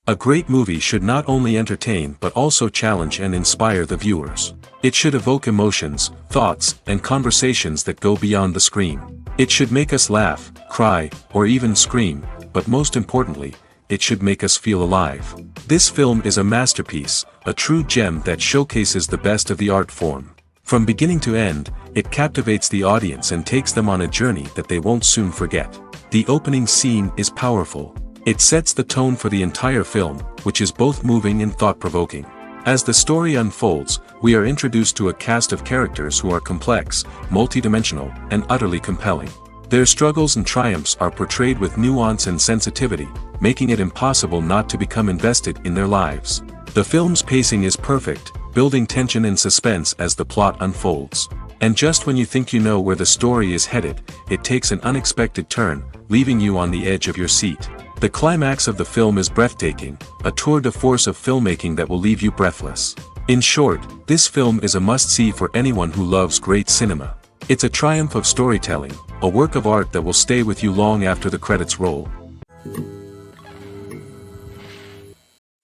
A great movie should not only entertain but also challenge and inspire the viewers. It should evoke emotions, thoughts, and conversations that go beyond the screen. It should make us laugh, cry, or even scream, but most importantly, it should make us feel alive. This film is a masterpiece, a true gem that showcases the best of the art form. From beginning to end, it captivates the audience and takes them on a journey that they won't soon forget. The opening scene is powerful. It sets the tone for the entire film, which is both moving and thought-provoking. As the story unfolds, we are introduced to a cast of characters who are complex, multidimensional, and utterly compelling. Their struggles and triumphs are portrayed with nuance and sensitivity, making it impossible not to become invested in their lives. The film's pacing is perfect, building tension and suspense as the plot unfolds. And just when you think you know where the story is headed, it takes an unexpected turn, leaving you on the edge of your seat. The climax of the film is breathtaking, a tour de force of filmmaking that will leave you breathless. In short, this film is a must-see for anyone who loves great cinema. It's a triumph of storytelling, a work of art that will stay with you long after the credits roll.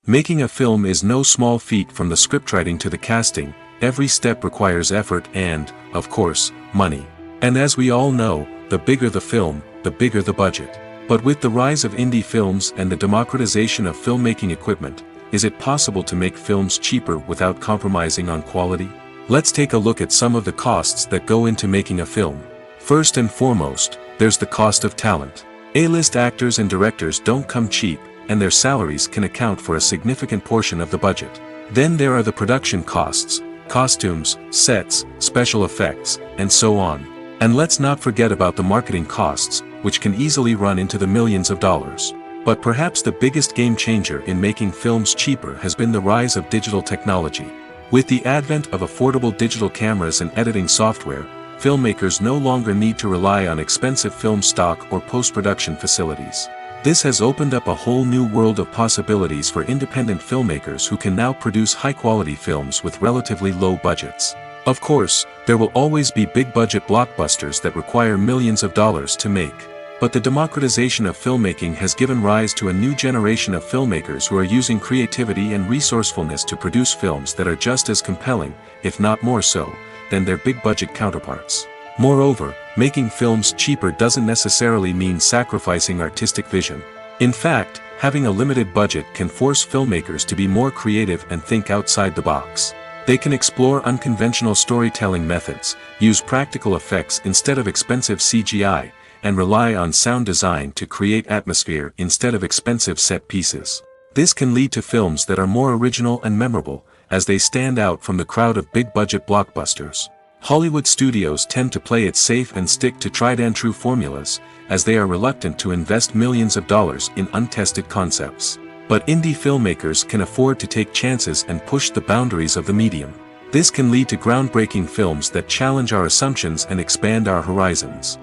Making a film is no small feat. From the scriptwriting to the casting, every step requires effort and, of course, money. And as we all know, the bigger the film, the bigger the budget. But with the rise of indie films and the democratization of filmmaking equipment, is it possible to make films cheaper without compromising on quality? Let's take a look at some of the costs that go into making a film. First and foremost, there's the cost of talent. A-list actors and directors don't come cheap, and their salaries can account for a significant portion of the budget. Then there are the production costs, costumes, sets, special effects, and so on. And let's not forget about the marketing costs, which can easily run into the millions of dollars. But perhaps the biggest game changer in making films cheaper has been the rise of digital technology. With the advent of affordable digital cameras and editing software, filmmakers no longer need to rely on expensive film stock or post-production facilities. This has opened up a whole new world of possibilities for independent filmmakers who can now produce high-quality films with relatively low budgets. Of course, there will always be big-budget blockbusters that require millions of dollars to make. But the democratization of filmmaking has given rise to a new generation of filmmakers who are using creativity and resourcefulness to produce films that are just as compelling, if not more so, than their big-budget counterparts. Moreover, making films cheaper doesn't necessarily mean sacrificing artistic vision. In fact, having a limited budget can force filmmakers to be more creative and think outside the box. They can explore unconventional storytelling methods, use practical effects instead of expensive CGI, and rely on sound design to create atmosphere instead of expensive set pieces. This can lead to films that are more original and memorable, as they stand out from the crowd of big-budget blockbusters. Hollywood studios tend to play it safe and stick to tried-and-true formulas, as they are reluctant to invest millions of dollars in untested concepts. But indie filmmakers can afford to take chances and push the boundaries of the medium. This can lead to groundbreaking films that challenge our assumptions and expand our horizons.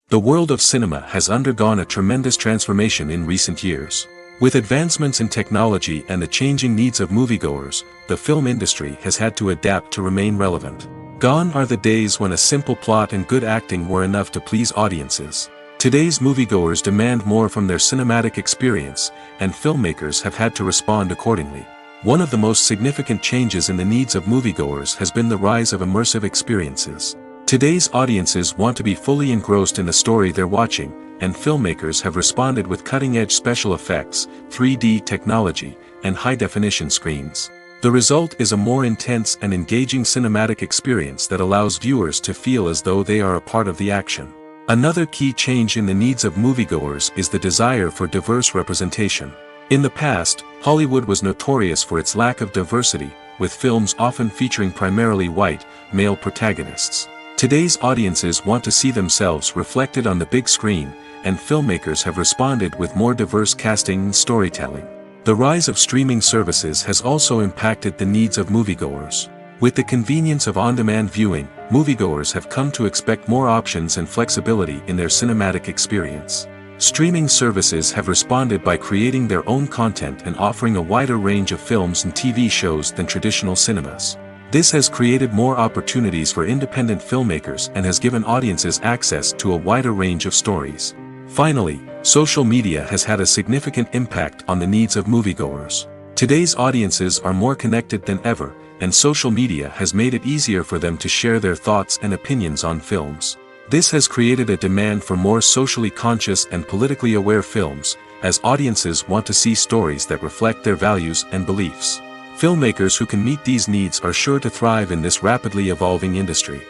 The world of cinema has undergone a tremendous transformation in recent years. With advancements in technology and the changing needs of moviegoers, the film industry has had to adapt to remain relevant. Gone are the days when a simple plot and good acting were enough to please audiences. Today's moviegoers demand more from their cinematic experience, and filmmakers have had to respond accordingly. One of the most significant changes in the needs of moviegoers has been the rise of immersive experiences. Today's audiences want to be fully engrossed in the story they're watching, and filmmakers have responded with cutting-edge special effects, 3D technology, and high-definition screens. The result is a more intense and engaging cinematic experience that allows viewers to feel as though they are a part of the action. Another key change in the needs of moviegoers is the desire for diverse representation. In the past, Hollywood was notorious for its lack of diversity, with films often featuring primarily white, male protagonists. Today's audiences want to see themselves reflected on the big screen, and filmmakers have responded with more diverse casting and storytelling. The rise of streaming services has also impacted the needs of moviegoers. With the convenience of on-demand viewing, moviegoers have come to expect more options and flexibility in their cinematic experience. Streaming services have responded by creating their own content and offering a wider range of films and TV shows than traditional cinemas. This has created more opportunities for independent filmmakers and has given audiences access to a wider range of stories. Finally, Social media has had a significant impact on the needs of moviegoers. Today's audiences are more connected than ever, and social media has made it easier for them to share their thoughts and opinions on films. This has created a demand for more socially conscious and politically aware films, as audiences want to see stories that reflect their values and beliefs. Filmmakers who can meet these needs are sure to thrive in this rapidly evolving industry.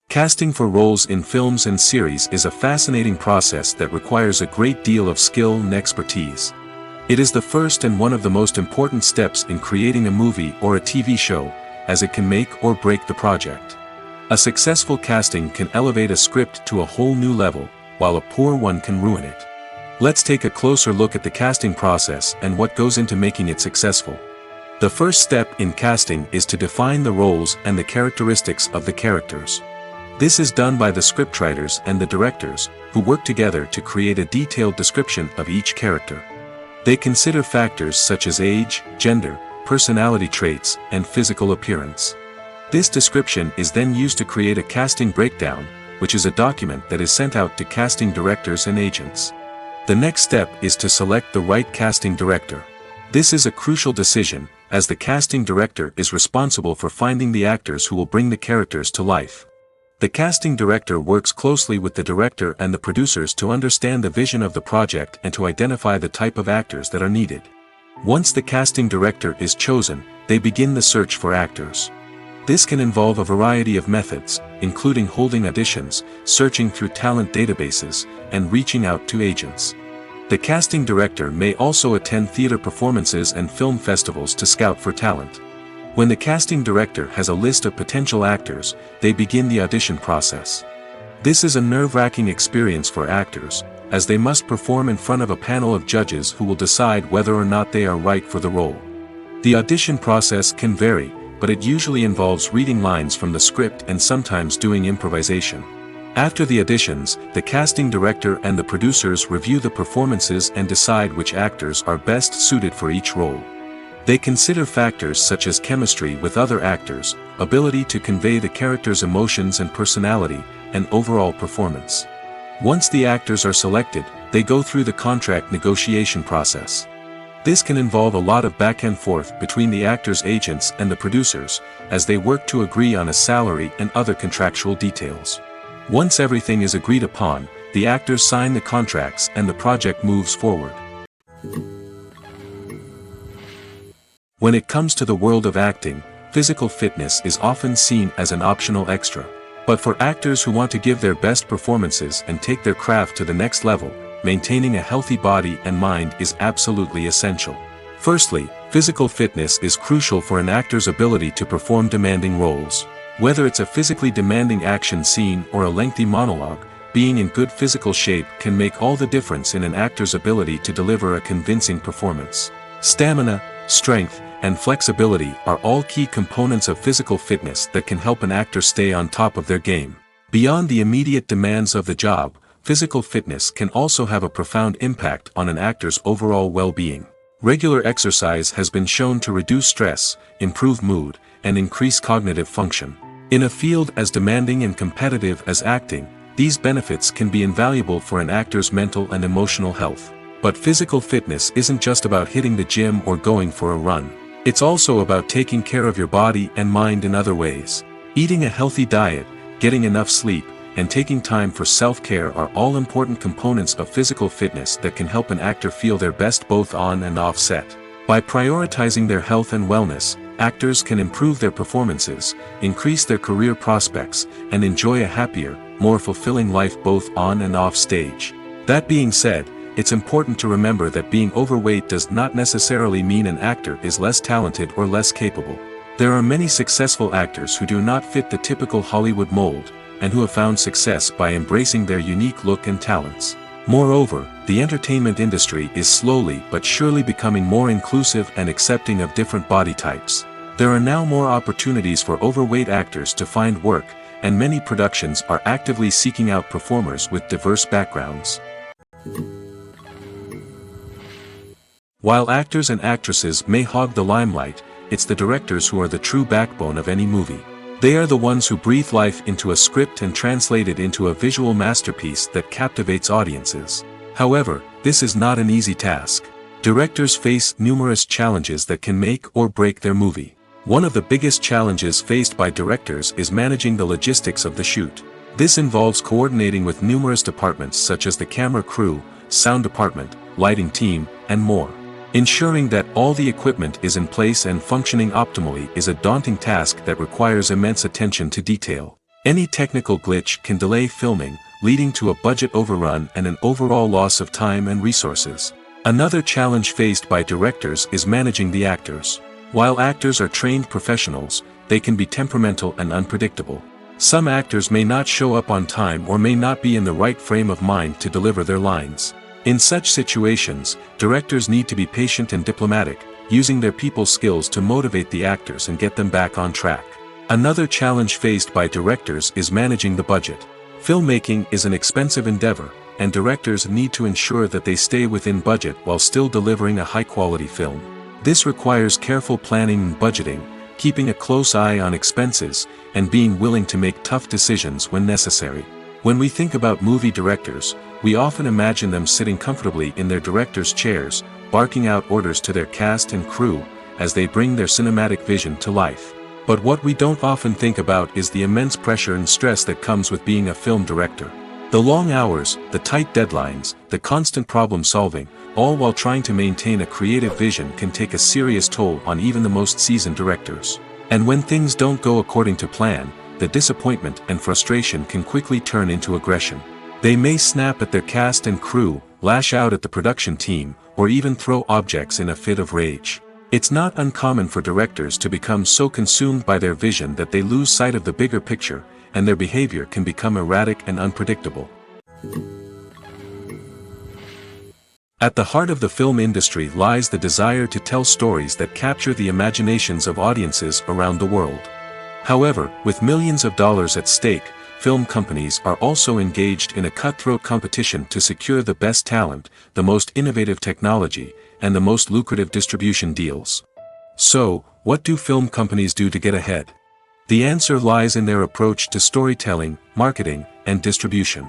Casting for roles in films and series is a fascinating process that requires a great deal of skill and expertise. It is the first and one of the most important steps in creating a movie or a TV show, as it can make or break the project. A successful casting can elevate a script to a whole new level, while a poor one can ruin it. Let's take a closer look at the casting process and what goes into making it successful. The first step in casting is to define the roles and the characteristics of the characters. This is done by the scriptwriters and the directors, who work together to create a detailed description of each character. They consider factors such as age, gender, personality traits, and physical appearance. This description is then used to create a casting breakdown, which is a document that is sent out to casting directors and agents. The next step is to select the right casting director. This is a crucial decision, as the casting director is responsible for finding the actors who will bring the characters to life. The casting director works closely with the director and the producers to understand the vision of the project and to identify the type of actors that are needed. Once the casting director is chosen, they begin the search for actors. This can involve a variety of methods, including holding auditions, searching through talent databases, and reaching out to agents. The casting director may also attend theater performances and film festivals to scout for talent. When the casting director has a list of potential actors, they begin the audition process. This is a nerve-wracking experience for actors, as they must perform in front of a panel of judges who will decide whether or not they are right for the role. The audition process can vary, but it usually involves reading lines from the script and sometimes doing improvisation. After the auditions, the casting director and the producers review the performances and decide which actors are best suited for each role. They consider factors such as chemistry with other actors, ability to convey the character's emotions and personality, and overall performance. Once the actors are selected, they go through the contract negotiation process. This can involve a lot of back and forth between the actors' agents and the producers, as they work to agree on a salary and other contractual details. Once everything is agreed upon, the actors sign the contracts and the project moves forward. When it comes to the world of acting, physical fitness is often seen as an optional extra. But for actors who want to give their best performances and take their craft to the next level, maintaining a healthy body and mind is absolutely essential. Firstly, physical fitness is crucial for an actor's ability to perform demanding roles. Whether it's a physically demanding action scene or a lengthy monologue, being in good physical shape can make all the difference in an actor's ability to deliver a convincing performance. Stamina, strength, and flexibility are all key components of physical fitness that can help an actor stay on top of their game. Beyond the immediate demands of the job, physical fitness can also have a profound impact on an actor's overall well-being. Regular exercise has been shown to reduce stress, improve mood, and increase cognitive function. In a field as demanding and competitive as acting, these benefits can be invaluable for an actor's mental and emotional health. But physical fitness isn't just about hitting the gym or going for a run. It's also about taking care of your body and mind in other ways. Eating a healthy diet, getting enough sleep, and taking time for self-care are all important components of physical fitness that can help an actor feel their best both on and off set. By prioritizing their health and wellness, actors can improve their performances, increase their career prospects, and enjoy a happier, more fulfilling life both on and off stage. That being said, it's important to remember that being overweight does not necessarily mean an actor is less talented or less capable. There are many successful actors who do not fit the typical Hollywood mold, and who have found success by embracing their unique look and talents. Moreover, the entertainment industry is slowly but surely becoming more inclusive and accepting of different body types. There are now more opportunities for overweight actors to find work, and many productions are actively seeking out performers with diverse backgrounds. While actors and actresses may hog the limelight, it's the directors who are the true backbone of any movie. They are the ones who breathe life into a script and translate it into a visual masterpiece that captivates audiences. However, this is not an easy task. Directors face numerous challenges that can make or break their movie. One of the biggest challenges faced by directors is managing the logistics of the shoot. This involves coordinating with numerous departments such as the camera crew, sound department, lighting team, and more. Ensuring that all the equipment is in place and functioning optimally is a daunting task that requires immense attention to detail. Any technical glitch can delay filming, leading to a budget overrun and an overall loss of time and resources. Another challenge faced by directors is managing the actors. While actors are trained professionals, they can be temperamental and unpredictable. Some actors may not show up on time or may not be in the right frame of mind to deliver their lines. In such situations, directors need to be patient and diplomatic, using their people skills to motivate the actors and get them back on track. Another challenge faced by directors is managing the budget. Filmmaking is an expensive endeavor, and directors need to ensure that they stay within budget while still delivering a high-quality film. This requires careful planning and budgeting, keeping a close eye on expenses, and being willing to make tough decisions when necessary. When we think about movie directors, we often imagine them sitting comfortably in their director's chairs, barking out orders to their cast and crew, as they bring their cinematic vision to life. But what we don't often think about is the immense pressure and stress that comes with being a film director. The long hours, the tight deadlines, the constant problem solving, all while trying to maintain a creative vision can take a serious toll on even the most seasoned directors. And when things don't go according to plan, the disappointment and frustration can quickly turn into aggression. They may snap at their cast and crew, lash out at the production team, or even throw objects in a fit of rage. It's not uncommon for directors to become so consumed by their vision that they lose sight of the bigger picture, and their behavior can become erratic and unpredictable. At the heart of the film industry lies the desire to tell stories that capture the imaginations of audiences around the world. However, with millions of dollars at stake, film companies are also engaged in a cutthroat competition to secure the best talent, the most innovative technology, and the most lucrative distribution deals. So, what do film companies do to get ahead? The answer lies in their approach to storytelling, marketing, and distribution.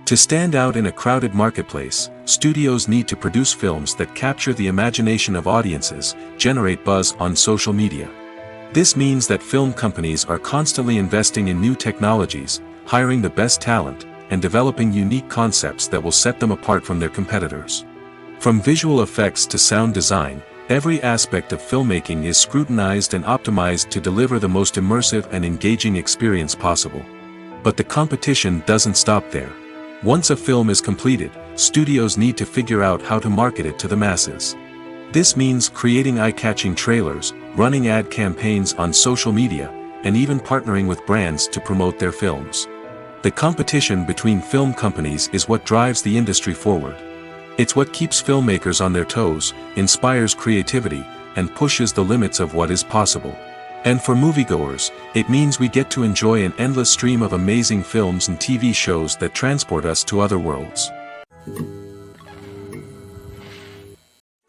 To stand out in a crowded marketplace, studios need to produce films that capture the imagination of audiences, generate buzz on social media. This means that film companies are constantly investing in new technologies, hiring the best talent, and developing unique concepts that will set them apart from their competitors. From visual effects to sound design, every aspect of filmmaking is scrutinized and optimized to deliver the most immersive and engaging experience possible. But the competition doesn't stop there. Once a film is completed, studios need to figure out how to market it to the masses. This means creating eye-catching trailers, running ad campaigns on social media, and even partnering with brands to promote their films. The competition between film companies is what drives the industry forward. It's what keeps filmmakers on their toes, inspires creativity, and pushes the limits of what is possible. And for moviegoers, it means we get to enjoy an endless stream of amazing films and TV shows that transport us to other worlds.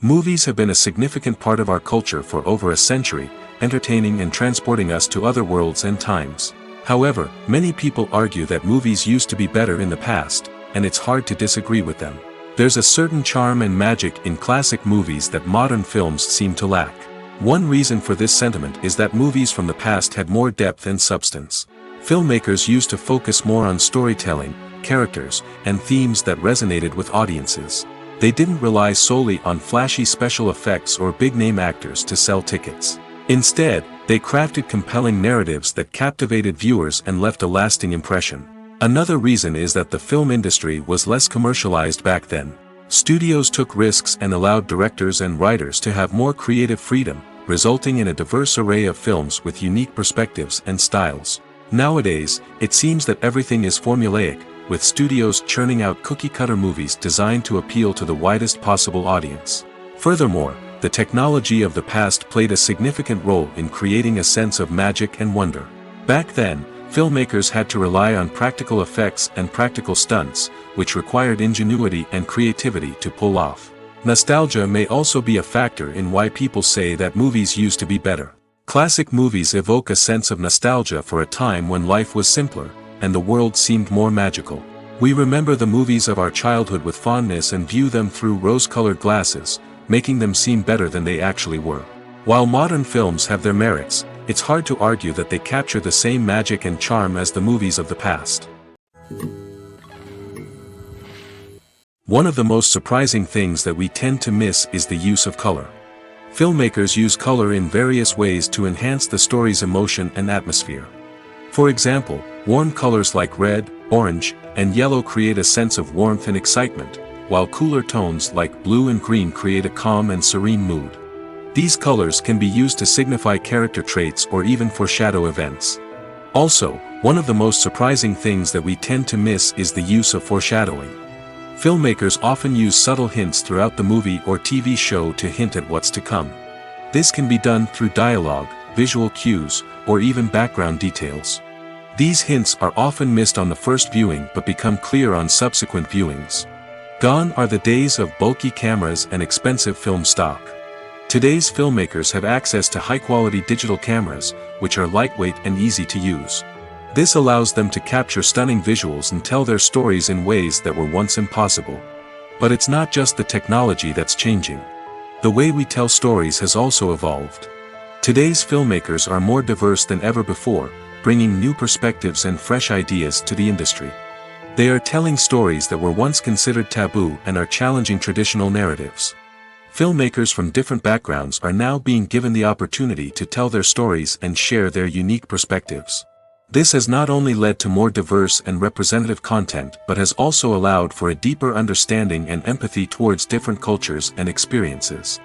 Movies have been a significant part of our culture for over a century, entertaining and transporting us to other worlds and times. However, many people argue that movies used to be better in the past, and it's hard to disagree with them. There's a certain charm and magic in classic movies that modern films seem to lack. One reason for this sentiment is that movies from the past had more depth and substance. Filmmakers used to focus more on storytelling, characters, and themes that resonated with audiences. They didn't rely solely on flashy special effects or big-name actors to sell tickets. Instead, they crafted compelling narratives that captivated viewers and left a lasting impression. Another reason is that the film industry was less commercialized back then. Studios took risks and allowed directors and writers to have more creative freedom, resulting in a diverse array of films with unique perspectives and styles. Nowadays, it seems that everything is formulaic, with studios churning out cookie-cutter movies designed to appeal to the widest possible audience. Furthermore, the technology of the past played a significant role in creating a sense of magic and wonder. Back then, filmmakers had to rely on practical effects and practical stunts, which required ingenuity and creativity to pull off. Nostalgia may also be a factor in why people say that movies used to be better. Classic movies evoke a sense of nostalgia for a time when life was simpler, and the world seemed more magical. We remember the movies of our childhood with fondness and view them through rose-colored glasses, making them seem better than they actually were. While modern films have their merits, it's hard to argue that they capture the same magic and charm as the movies of the past. One of the most surprising things that we tend to miss is the use of color. Filmmakers use color in various ways to enhance the story's emotion and atmosphere. For example, warm colors like red, orange, and yellow create a sense of warmth and excitement, while cooler tones like blue and green create a calm and serene mood. These colors can be used to signify character traits or even foreshadow events. Also, one of the most surprising things that we tend to miss is the use of foreshadowing. Filmmakers often use subtle hints throughout the movie or TV show to hint at what's to come. This can be done through dialogue, visual cues, or even background details. These hints are often missed on the first viewing but become clear on subsequent viewings. Gone are the days of bulky cameras and expensive film stock. Today's filmmakers have access to high-quality digital cameras, which are lightweight and easy to use. This allows them to capture stunning visuals and tell their stories in ways that were once impossible. But it's not just the technology that's changing. The way we tell stories has also evolved. Today's filmmakers are more diverse than ever before, bringing new perspectives and fresh ideas to the industry. They are telling stories that were once considered taboo and are challenging traditional narratives. Filmmakers from different backgrounds are now being given the opportunity to tell their stories and share their unique perspectives. This has not only led to more diverse and representative content but has also allowed for a deeper understanding and empathy towards different cultures and experiences.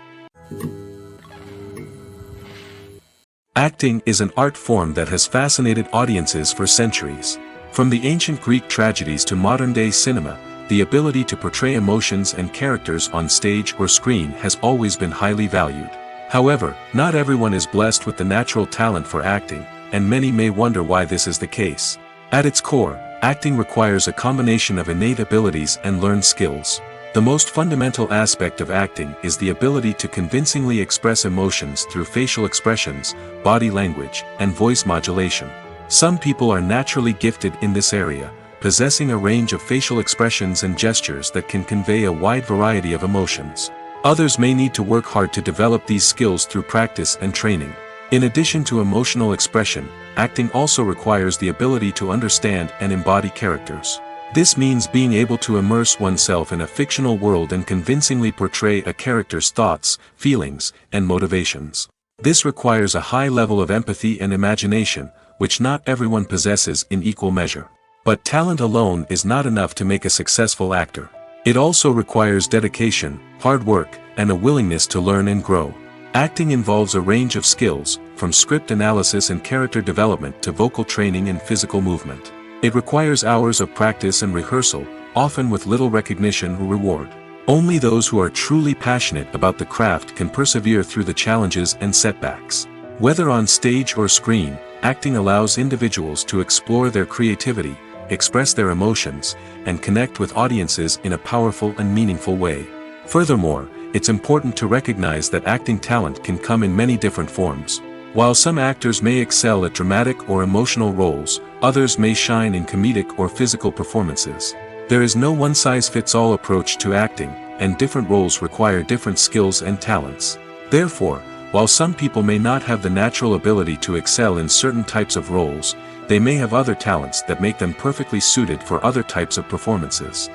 Acting is an art form that has fascinated audiences for centuries. From the ancient Greek tragedies to modern-day cinema, the ability to portray emotions and characters on stage or screen has always been highly valued. However, not everyone is blessed with the natural talent for acting, and many may wonder why this is the case. At its core, acting requires a combination of innate abilities and learned skills. The most fundamental aspect of acting is the ability to convincingly express emotions through facial expressions, body language, and voice modulation. Some people are naturally gifted in this area, possessing a range of facial expressions and gestures that can convey a wide variety of emotions. Others may need to work hard to develop these skills through practice and training. In addition to emotional expression, acting also requires the ability to understand and embody characters. This means being able to immerse oneself in a fictional world and convincingly portray a character's thoughts, feelings, and motivations. This requires a high level of empathy and imagination, which not everyone possesses in equal measure. But talent alone is not enough to make a successful actor. It also requires dedication, hard work, and a willingness to learn and grow. Acting involves a range of skills, from script analysis and character development to vocal training and physical movement. It requires hours of practice and rehearsal, often with little recognition or reward. Only those who are truly passionate about the craft can persevere through the challenges and setbacks. Whether on stage or screen, acting allows individuals to explore their creativity, express their emotions, and connect with audiences in a powerful and meaningful way. Furthermore, it's important to recognize that acting talent can come in many different forms. While some actors may excel at dramatic or emotional roles, others may shine in comedic or physical performances. There is no one-size-fits-all approach to acting, and different roles require different skills and talents. Therefore, while some people may not have the natural ability to excel in certain types of roles, they may have other talents that make them perfectly suited for other types of performances.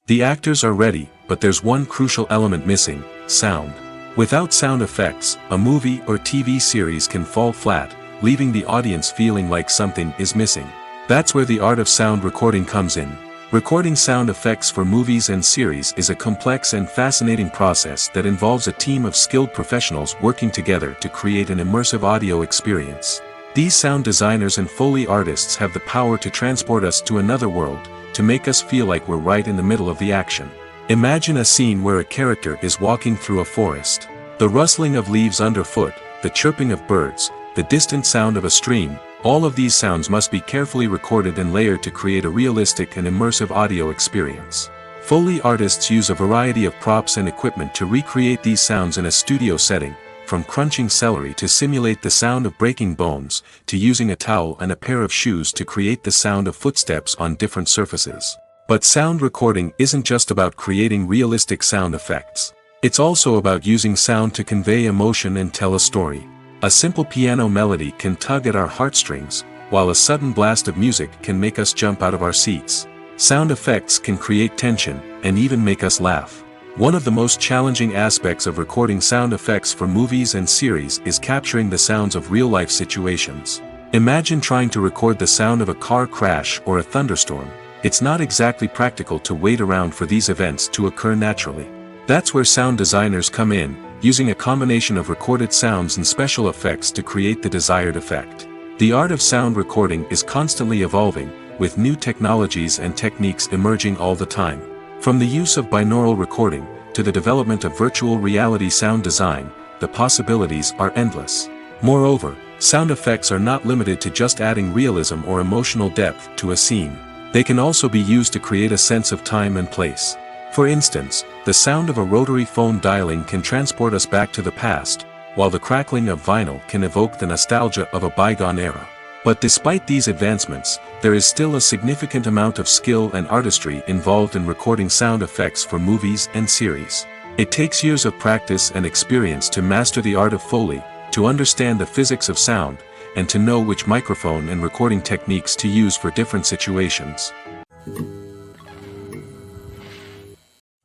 The actors are ready, but there's one crucial element missing: sound. Without sound effects, a movie or TV series can fall flat, leaving the audience feeling like something is missing. That's where the art of sound recording comes in. Recording sound effects for movies and series is a complex and fascinating process that involves a team of skilled professionals working together to create an immersive audio experience. These sound designers and Foley artists have the power to transport us to another world, to make us feel like we're right in the middle of the action. Imagine a scene where a character is walking through a forest. The rustling of leaves underfoot, the chirping of birds, the distant sound of a stream, all of these sounds must be carefully recorded and layered to create a realistic and immersive audio experience. Foley artists use a variety of props and equipment to recreate these sounds in a studio setting, from crunching celery to simulate the sound of breaking bones, to using a towel and a pair of shoes to create the sound of footsteps on different surfaces. But sound recording isn't just about creating realistic sound effects. It's also about using sound to convey emotion and tell a story. A simple piano melody can tug at our heartstrings, while a sudden blast of music can make us jump out of our seats. Sound effects can create tension, and even make us laugh. One of the most challenging aspects of recording sound effects for movies and series is capturing the sounds of real-life situations. Imagine trying to record the sound of a car crash or a thunderstorm. It's not exactly practical to wait around for these events to occur naturally. That's where sound designers come in, using a combination of recorded sounds and special effects to create the desired effect. The art of sound recording is constantly evolving, with new technologies and techniques emerging all the time. From the use of binaural recording, to the development of virtual reality sound design, the possibilities are endless. Moreover, sound effects are not limited to just adding realism or emotional depth to a scene. They can also be used to create a sense of time and place. For instance, the sound of a rotary phone dialing can transport us back to the past, while the crackling of vinyl can evoke the nostalgia of a bygone era. But despite these advancements, there is still a significant amount of skill and artistry involved in recording sound effects for movies and series. It takes years of practice and experience to master the art of Foley, to understand the physics of sound, and to know which microphone and recording techniques to use for different situations.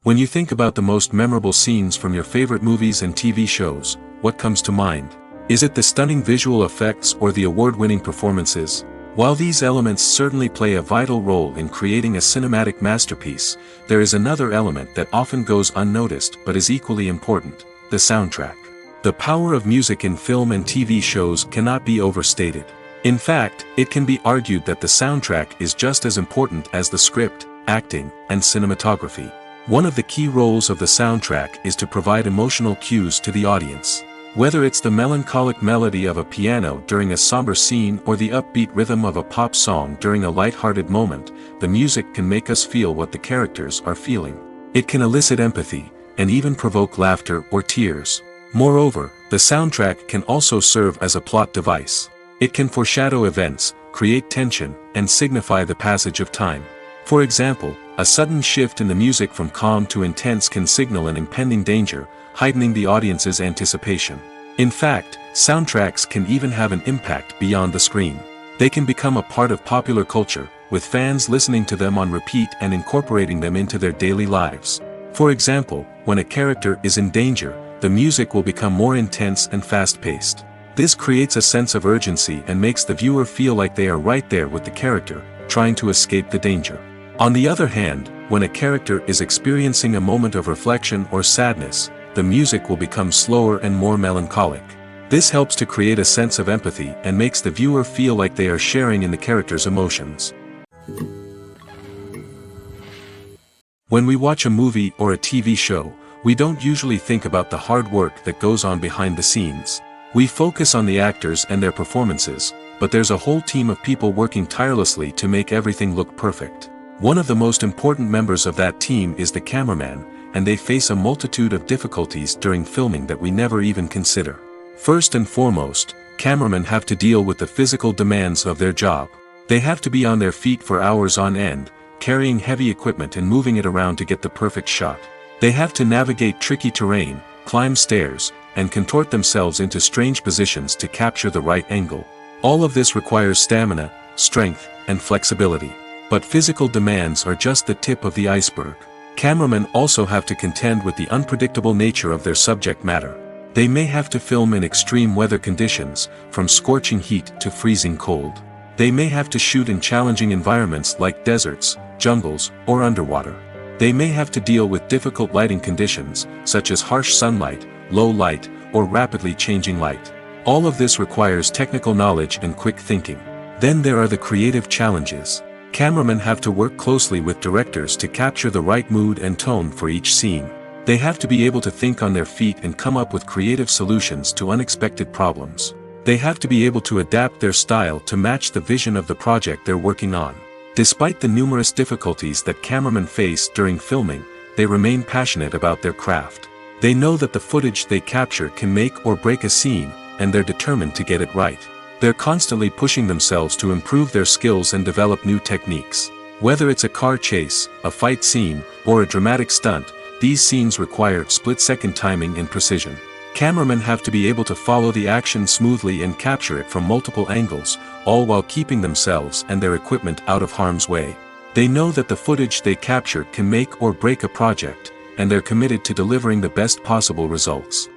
When you think about the most memorable scenes from your favorite movies and TV shows, what comes to mind? Is it the stunning visual effects or the award-winning performances? While these elements certainly play a vital role in creating a cinematic masterpiece, there is another element that often goes unnoticed but is equally important: the soundtrack. The power of music in film and TV shows cannot be overstated. In fact, it can be argued that the soundtrack is just as important as the script, acting, and cinematography. One of the key roles of the soundtrack is to provide emotional cues to the audience. Whether it's the melancholic melody of a piano during a somber scene or the upbeat rhythm of a pop song during a light-hearted moment, the music can make us feel what the characters are feeling. It can elicit empathy, and even provoke laughter or tears. Moreover, the soundtrack can also serve as a plot device. It can foreshadow events, create tension, and signify the passage of time. For example, a sudden shift in the music from calm to intense can signal an impending danger, heightening the audience's anticipation. In fact, soundtracks can even have an impact beyond the screen. They can become a part of popular culture, with fans listening to them on repeat and incorporating them into their daily lives. For example, when a character is in danger, the music will become more intense and fast-paced. This creates a sense of urgency and makes the viewer feel like they are right there with the character, trying to escape the danger. On the other hand, when a character is experiencing a moment of reflection or sadness, the music will become slower and more melancholic. This helps to create a sense of empathy and makes the viewer feel like they are sharing in the character's emotions. When we watch a movie or a TV show, we don't usually think about the hard work that goes on behind the scenes. We focus on the actors and their performances, but there's a whole team of people working tirelessly to make everything look perfect. One of the most important members of that team is the cameraman, and they face a multitude of difficulties during filming that we never even consider. First and foremost, cameramen have to deal with the physical demands of their job. They have to be on their feet for hours on end, carrying heavy equipment and moving it around to get the perfect shot. They have to navigate tricky terrain, climb stairs, and contort themselves into strange positions to capture the right angle. All of this requires stamina, strength, and flexibility. But physical demands are just the tip of the iceberg. Cameramen also have to contend with the unpredictable nature of their subject matter. They may have to film in extreme weather conditions, from scorching heat to freezing cold. They may have to shoot in challenging environments like deserts, jungles, or underwater. They may have to deal with difficult lighting conditions, such as harsh sunlight, low light, or rapidly changing light. All of this requires technical knowledge and quick thinking. Then there are the creative challenges. Cameramen have to work closely with directors to capture the right mood and tone for each scene. They have to be able to think on their feet and come up with creative solutions to unexpected problems. They have to be able to adapt their style to match the vision of the project they're working on. Despite the numerous difficulties that cameramen face during filming, they remain passionate about their craft. They know that the footage they capture can make or break a scene, and they're determined to get it right. They're constantly pushing themselves to improve their skills and develop new techniques. Whether it's a car chase, a fight scene, or a dramatic stunt, these scenes require split-second timing and precision. Cameramen have to be able to follow the action smoothly and capture it from multiple angles, all while keeping themselves and their equipment out of harm's way. They know that the footage they capture can make or break a project, and they're committed to delivering the best possible results.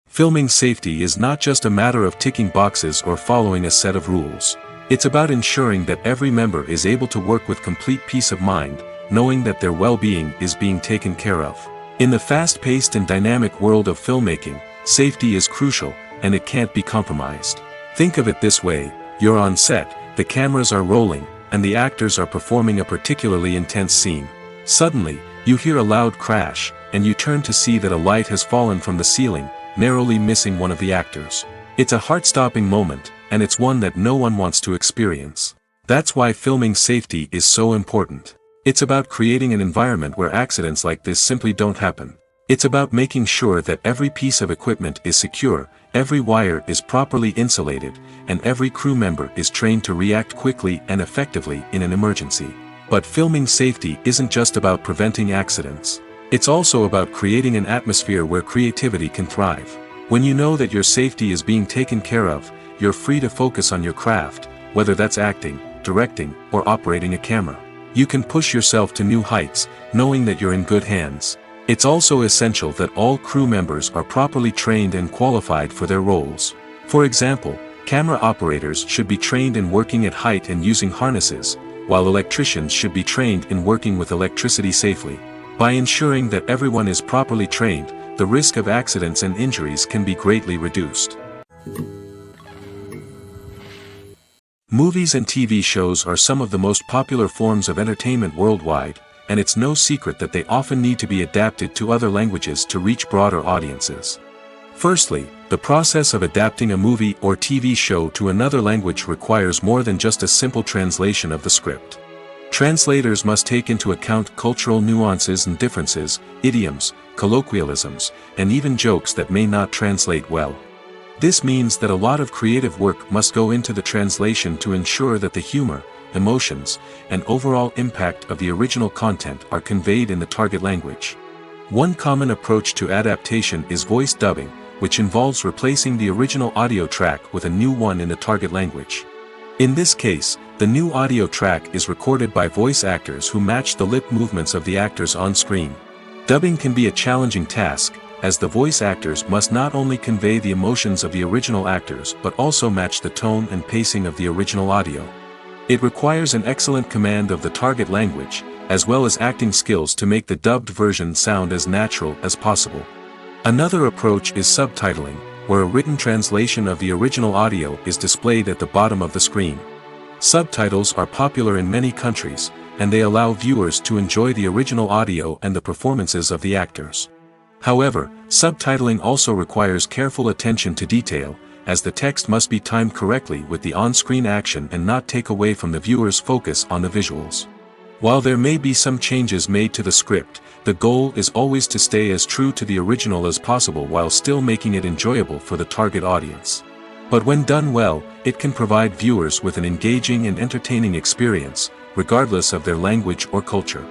Filming safety is not just a matter of ticking boxes or following a set of rules. It's about ensuring that every member is able to work with complete peace of mind, knowing that their well-being is being taken care of. In the fast-paced and dynamic world of filmmaking, safety is crucial, and it can't be compromised. Think of it this way: you're on set, the cameras are rolling, and the actors are performing a particularly intense scene. Suddenly, you hear a loud crash, and you turn to see that a light has fallen from the ceiling, narrowly missing one of the actors. It's a heart-stopping moment, and it's one that no one wants to experience. That's why filming safety is so important. It's about creating an environment where accidents like this simply don't happen. It's about making sure that every piece of equipment is secure, every wire is properly insulated, and every crew member is trained to react quickly and effectively in an emergency. But filming safety isn't just about preventing accidents. It's also about creating an atmosphere where creativity can thrive. When you know that your safety is being taken care of, you're free to focus on your craft, whether that's acting, directing, or operating a camera. You can push yourself to new heights, knowing that you're in good hands. It's also essential that all crew members are properly trained and qualified for their roles. For example, camera operators should be trained in working at height and using harnesses, while electricians should be trained in working with electricity safely. By ensuring that everyone is properly trained, the risk of accidents and injuries can be greatly reduced. Movies and TV shows are some of the most popular forms of entertainment worldwide, and it's no secret that they often need to be adapted to other languages to reach broader audiences. Firstly, the process of adapting a movie or TV show to another language requires more than just a simple translation of the script. Translators must take into account cultural nuances and differences, idioms, colloquialisms, and even jokes that may not translate well. This means that a lot of creative work must go into the translation to ensure that the humor, emotions, and overall impact of the original content are conveyed in the target language. One common approach to adaptation is voice dubbing, which involves replacing the original audio track with a new one in the target language. In this case, the new audio track is recorded by voice actors who match the lip movements of the actors on screen. Dubbing can be a challenging task, as the voice actors must not only convey the emotions of the original actors but also match the tone and pacing of the original audio. It requires an excellent command of the target language, as well as acting skills to make the dubbed version sound as natural as possible. Another approach is subtitling, where a written translation of the original audio is displayed at the bottom of the screen. Subtitles are popular in many countries, and they allow viewers to enjoy the original audio and the performances of the actors. However, subtitling also requires careful attention to detail, as the text must be timed correctly with the on-screen action and not take away from the viewer's focus on the visuals. While there may be some changes made to the script, the goal is always to stay as true to the original as possible while still making it enjoyable for the target audience. But when done well, it can provide viewers with an engaging and entertaining experience, regardless of their language or culture.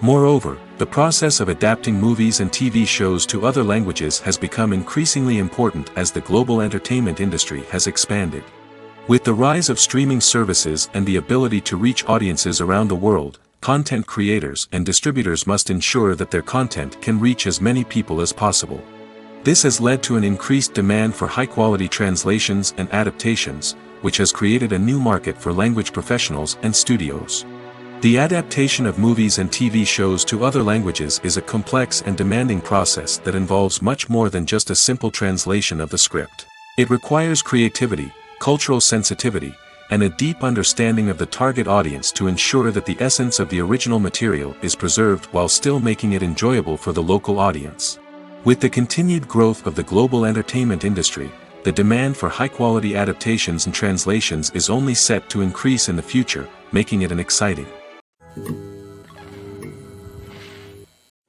Moreover, the process of adapting movies and TV shows to other languages has become increasingly important as the global entertainment industry has expanded. With the rise of streaming services and the ability to reach audiences around the world, content creators and distributors must ensure that their content can reach as many people as possible. This has led to an increased demand for high-quality translations and adaptations, which has created a new market for language professionals and studios. The adaptation of movies and TV shows to other languages is a complex and demanding process that involves much more than just a simple translation of the script. It requires creativity, cultural sensitivity, and a deep understanding of the target audience to ensure that the essence of the original material is preserved while still making it enjoyable for the local audience. With the continued growth of the global entertainment industry, the demand for high-quality adaptations and translations is only set to increase in the future, making it an exciting.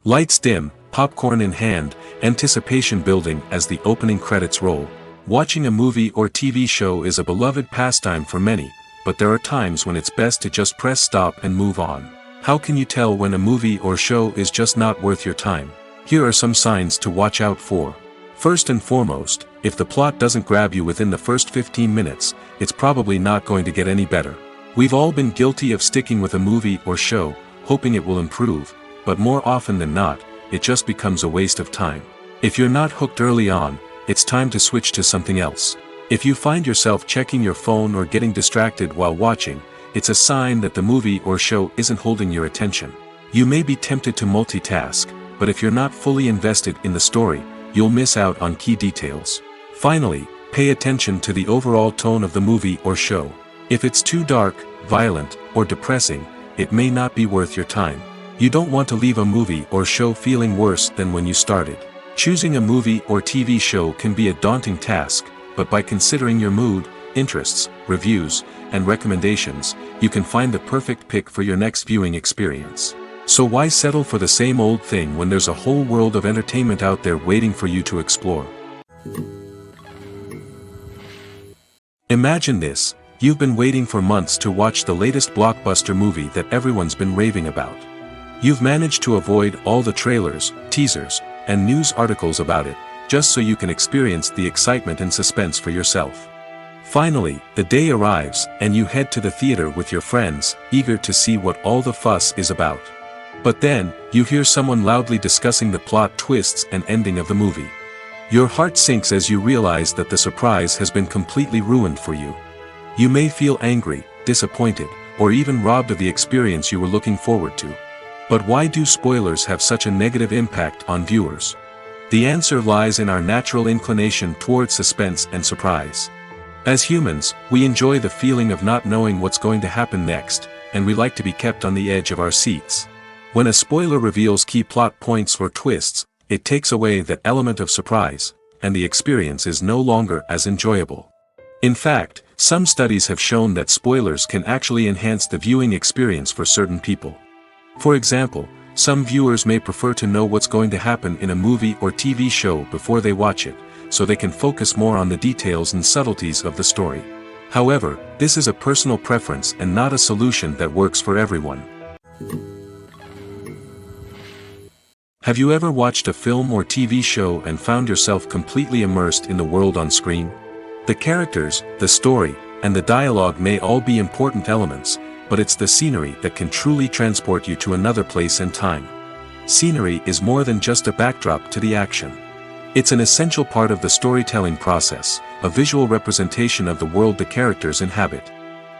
Lights dim, popcorn in hand, anticipation building as the opening credits roll. Watching a movie or TV show is a beloved pastime for many, but there are times when it's best to just press stop and move on. How can you tell when a movie or show is just not worth your time? Here are some signs to watch out for. First and foremost, if the plot doesn't grab you within the first 15 minutes, it's probably not going to get any better. We've all been guilty of sticking with a movie or show, hoping it will improve, but more often than not, it just becomes a waste of time. If you're not hooked early on, it's time to switch to something else. If you find yourself checking your phone or getting distracted while watching, it's a sign that the movie or show isn't holding your attention. You may be tempted to multitask, but if you're not fully invested in the story, you'll miss out on key details. Finally, pay attention to the overall tone of the movie or show. If it's too dark, violent, or depressing, it may not be worth your time. You don't want to leave a movie or show feeling worse than when you started. Choosing a movie or TV show can be a daunting task, but by considering your mood, interests, reviews, and recommendations, you can find the perfect pick for your next viewing experience. So why settle for the same old thing when there's a whole world of entertainment out there waiting for you to explore? Imagine this: you've been waiting for months to watch the latest blockbuster movie that everyone's been raving about. You've managed to avoid all the trailers, teasers, and news articles about it, just so you can experience the excitement and suspense for yourself. Finally, the day arrives, and you head to the theater with your friends, eager to see what all the fuss is about. But then, you hear someone loudly discussing the plot twists and ending of the movie. Your heart sinks as you realize that the surprise has been completely ruined for you. You may feel angry, disappointed, or even robbed of the experience you were looking forward to. But why do spoilers have such a negative impact on viewers? The answer lies in our natural inclination toward suspense and surprise. As humans, we enjoy the feeling of not knowing what's going to happen next, and we like to be kept on the edge of our seats. When a spoiler reveals key plot points or twists, it takes away that element of surprise, and the experience is no longer as enjoyable. In fact, some studies have shown that spoilers can actually enhance the viewing experience for certain people. For example, some viewers may prefer to know what's going to happen in a movie or TV show before they watch it, so they can focus more on the details and subtleties of the story. However, this is a personal preference and not a solution that works for everyone. Have you ever watched a film or TV show and found yourself completely immersed in the world on screen? The characters, the story, and the dialogue may all be important elements, but it's the scenery that can truly transport you to another place and time. Scenery is more than just a backdrop to the action. It's an essential part of the storytelling process, a visual representation of the world the characters inhabit.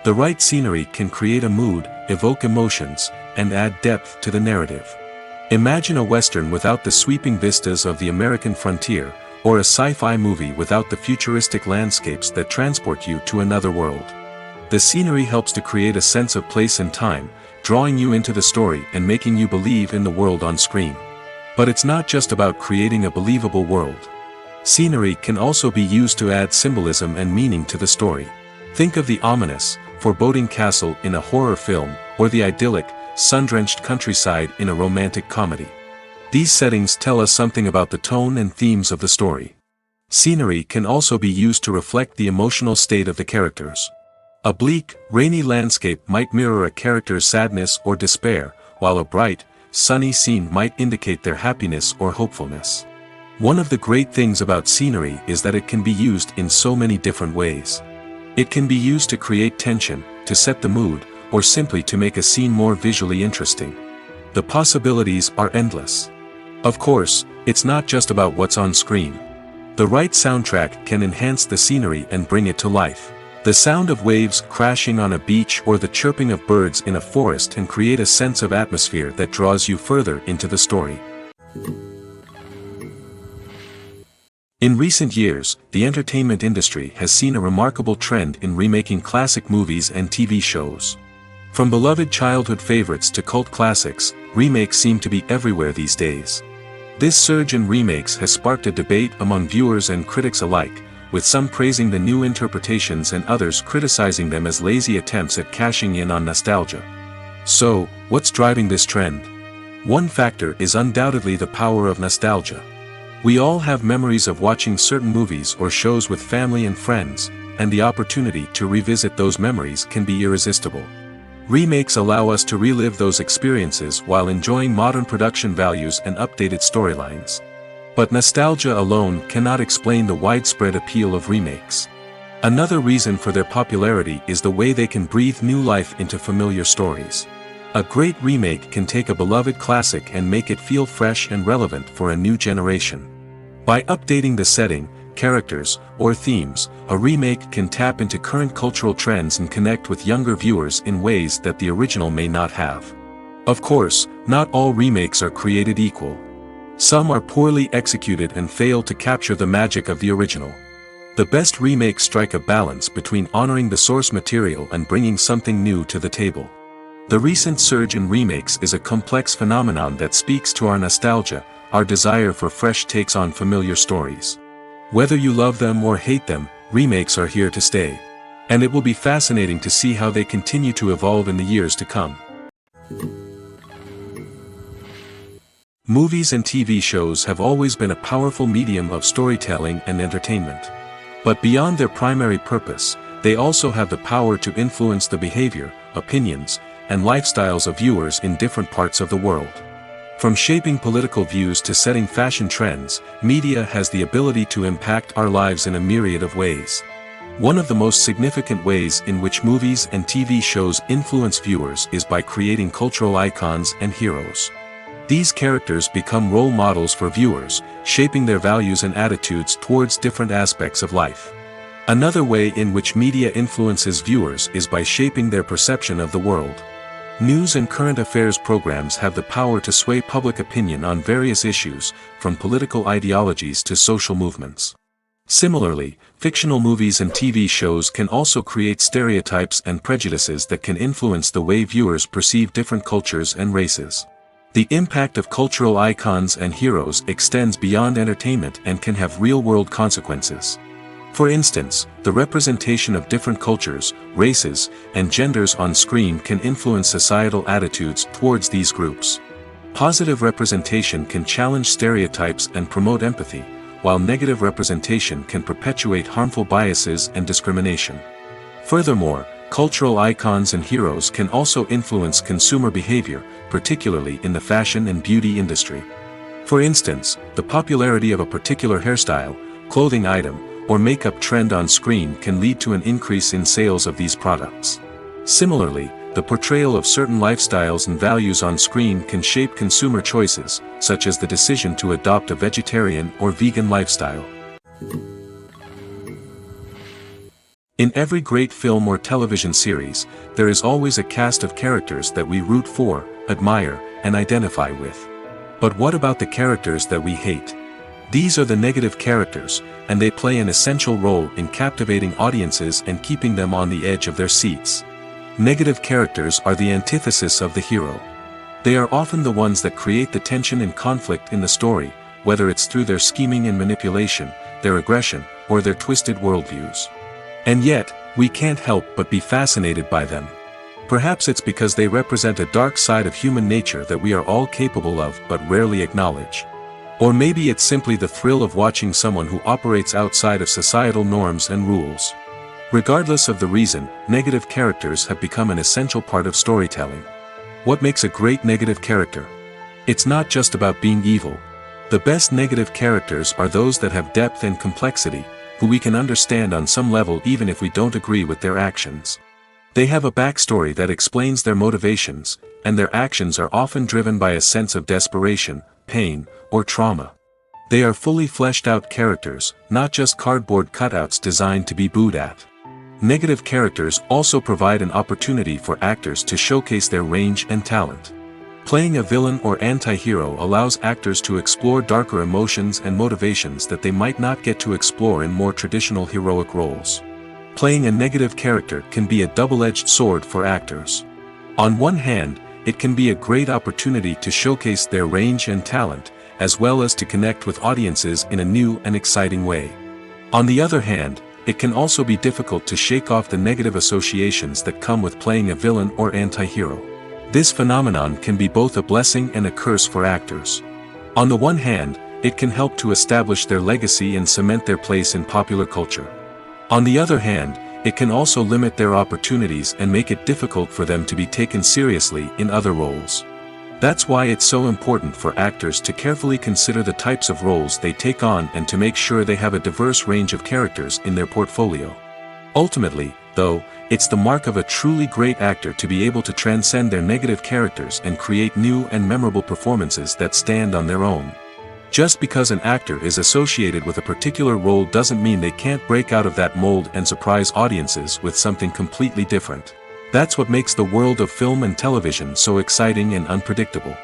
The right scenery can create a mood, evoke emotions, and add depth to the narrative. Imagine a Western without the sweeping vistas of the American frontier, or a sci-fi movie without the futuristic landscapes that transport you to another world. The scenery helps to create a sense of place and time, drawing you into the story and making you believe in the world on screen. But it's not just about creating a believable world. Scenery can also be used to add symbolism and meaning to the story. Think of the ominous, foreboding castle in a horror film, or the idyllic, sun-drenched countryside in a romantic comedy. These settings tell us something about the tone and themes of the story. Scenery can also be used to reflect the emotional state of the characters. A bleak, rainy landscape might mirror a character's sadness or despair, while a bright, sunny scene might indicate their happiness or hopefulness. One of the great things about scenery is that it can be used in so many different ways. It can be used to create tension, to set the mood, or simply to make a scene more visually interesting. The possibilities are endless. Of course, it's not just about what's on screen. The right soundtrack can enhance the scenery and bring it to life. The sound of waves crashing on a beach or the chirping of birds in a forest can create a sense of atmosphere that draws you further into the story. In recent years, the entertainment industry has seen a remarkable trend in remaking classic movies and TV shows. From beloved childhood favorites to cult classics, remakes seem to be everywhere these days. This surge in remakes has sparked a debate among viewers and critics alike, with some praising the new interpretations and others criticizing them as lazy attempts at cashing in on nostalgia. So, what's driving this trend? One factor is undoubtedly the power of nostalgia. We all have memories of watching certain movies or shows with family and friends, and the opportunity to revisit those memories can be irresistible. Remakes allow us to relive those experiences while enjoying modern production values and updated storylines. But nostalgia alone cannot explain the widespread appeal of remakes. Another reason for their popularity is the way they can breathe new life into familiar stories. A great remake can take a beloved classic and make it feel fresh and relevant for a new generation. By updating the setting, characters, or themes, a remake can tap into current cultural trends and connect with younger viewers in ways that the original may not have. Of course, not all remakes are created equal. Some are poorly executed and fail to capture the magic of the original. The best remakes strike a balance between honoring the source material and bringing something new to the table. The recent surge in remakes is a complex phenomenon that speaks to our nostalgia, our desire for fresh takes on familiar stories. Whether you love them or hate them, remakes are here to stay. And it will be fascinating to see how they continue to evolve in the years to come. Movies and TV shows have always been a powerful medium of storytelling and entertainment. But beyond their primary purpose, they also have the power to influence the behavior, opinions, and lifestyles of viewers in different parts of the world. From shaping political views to setting fashion trends, media has the ability to impact our lives in a myriad of ways. One of the most significant ways in which movies and TV shows influence viewers is by creating cultural icons and heroes. These characters become role models for viewers, shaping their values and attitudes towards different aspects of life. Another way in which media influences viewers is by shaping their perception of the world. News and current affairs programs have the power to sway public opinion on various issues, from political ideologies to social movements. Similarly, fictional movies and TV shows can also create stereotypes and prejudices that can influence the way viewers perceive different cultures and races. The impact of cultural icons and heroes extends beyond entertainment and can have real-world consequences. For instance, the representation of different cultures, races, and genders on screen can influence societal attitudes towards these groups. Positive representation can challenge stereotypes and promote empathy, while negative representation can perpetuate harmful biases and discrimination. Furthermore, cultural icons and heroes can also influence consumer behavior, particularly in the fashion and beauty industry. For instance, the popularity of a particular hairstyle, clothing item, or makeup trend on screen can lead to an increase in sales of these products. Similarly, the portrayal of certain lifestyles and values on screen can shape consumer choices, such as the decision to adopt a vegetarian or vegan lifestyle. In every great film or television series, there is always a cast of characters that we root for, admire, and identify with. But what about the characters that we hate? These are the negative characters, and they play an essential role in captivating audiences and keeping them on the edge of their seats. Negative characters are the antithesis of the hero. They are often the ones that create the tension and conflict in the story, whether it's through their scheming and manipulation, their aggression, or their twisted worldviews. And yet, we can't help but be fascinated by them. Perhaps it's because they represent a dark side of human nature that we are all capable of but rarely acknowledge. Or maybe it's simply the thrill of watching someone who operates outside of societal norms and rules. Regardless of the reason, negative characters have become an essential part of storytelling. What makes a great negative character? It's not just about being evil. The best negative characters are those that have depth and complexity, who we can understand on some level even if we don't agree with their actions. They have a backstory that explains their motivations, and their actions are often driven by a sense of desperation, pain, or trauma. They are fully fleshed out characters, not just cardboard cutouts designed to be booed at. Negative characters also provide an opportunity for actors to showcase their range and talent. Playing a villain or anti-hero allows actors to explore darker emotions and motivations that they might not get to explore in more traditional heroic roles. Playing a negative character can be a double-edged sword for actors. On one hand, it can be a great opportunity to showcase their range and talent, as well as to connect with audiences in a new and exciting way. On the other hand, it can also be difficult to shake off the negative associations that come with playing a villain or anti-hero. This phenomenon can be both a blessing and a curse for actors. On the one hand, it can help to establish their legacy and cement their place in popular culture. On the other hand, it can also limit their opportunities and make it difficult for them to be taken seriously in other roles. That's why it's so important for actors to carefully consider the types of roles they take on and to make sure they have a diverse range of characters in their portfolio. Ultimately, though, it's the mark of a truly great actor to be able to transcend their negative characters and create new and memorable performances that stand on their own. Just because an actor is associated with a particular role doesn't mean they can't break out of that mold and surprise audiences with something completely different. That's what makes the world of film and television so exciting and unpredictable.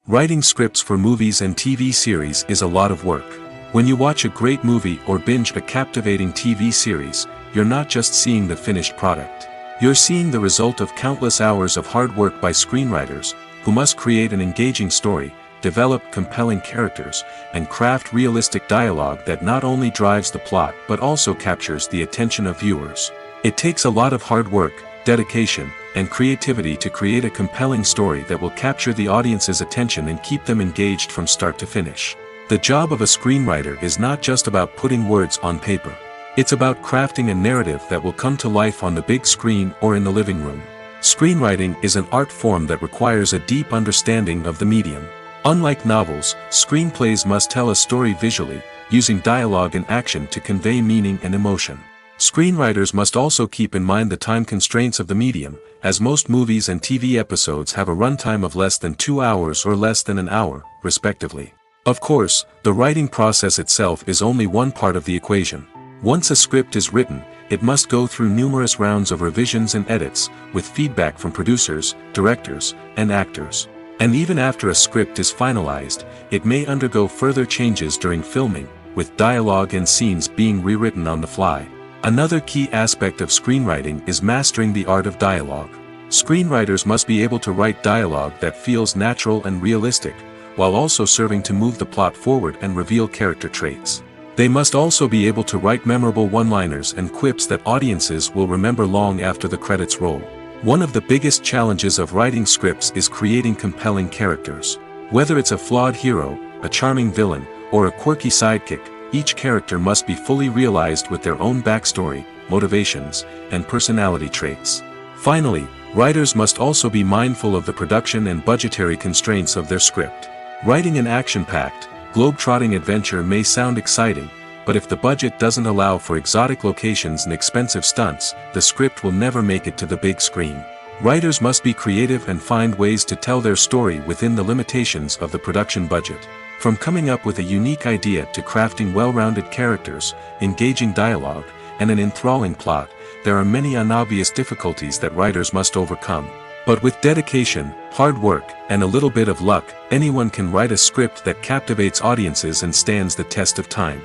Writing scripts for movies and TV series is a lot of work. When you watch a great movie or binge a captivating TV series, you're not just seeing the finished product. You're seeing the result of countless hours of hard work by screenwriters, who must create an engaging story, develop compelling characters, and craft realistic dialogue that not only drives the plot but also captures the attention of viewers. It takes a lot of hard work, dedication, and creativity to create a compelling story that will capture the audience's attention and keep them engaged from start to finish. The job of a screenwriter is not just about putting words on paper. It's about crafting a narrative that will come to life on the big screen or in the living room. Screenwriting is an art form that requires a deep understanding of the medium. Unlike novels, screenplays must tell a story visually, using dialogue and action to convey meaning and emotion. Screenwriters must also keep in mind the time constraints of the medium, as most movies and TV episodes have a runtime of less than 2 hours or less than an hour, respectively. Of course, the writing process itself is only one part of the equation. Once a script is written, it must go through numerous rounds of revisions and edits, with feedback from producers, directors, and actors. And even after a script is finalized, it may undergo further changes during filming, with dialogue and scenes being rewritten on the fly. Another key aspect of screenwriting is mastering the art of dialogue. Screenwriters must be able to write dialogue that feels natural and realistic, while also serving to move the plot forward and reveal character traits. They must also be able to write memorable one-liners and quips that audiences will remember long after the credits roll. One of the biggest challenges of writing scripts is creating compelling characters. Whether it's a flawed hero, a charming villain, or a quirky sidekick, each character must be fully realized with their own backstory, motivations, and personality traits. Finally, writers must also be mindful of the production and budgetary constraints of their script. Writing an action-packed, globe-trotting adventure may sound exciting, but if the budget doesn't allow for exotic locations and expensive stunts, the script will never make it to the big screen. Writers must be creative and find ways to tell their story within the limitations of the production budget. From coming up with a unique idea to crafting well-rounded characters, engaging dialogue, and an enthralling plot, there are many unobvious difficulties that writers must overcome. But with dedication, hard work, and a little bit of luck, anyone can write a script that captivates audiences and stands the test of time.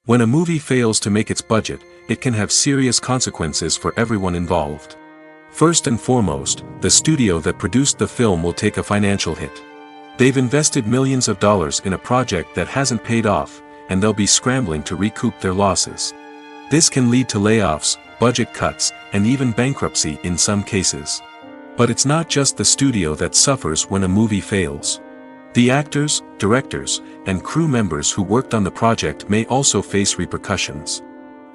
When a movie fails to make its budget, it can have serious consequences for everyone involved. First and foremost, the studio that produced the film will take a financial hit. They've invested millions of dollars in a project that hasn't paid off, and they'll be scrambling to recoup their losses. This can lead to layoffs, budget cuts, and even bankruptcy in some cases. But it's not just the studio that suffers when a movie fails. The actors, directors, and crew members who worked on the project may also face repercussions.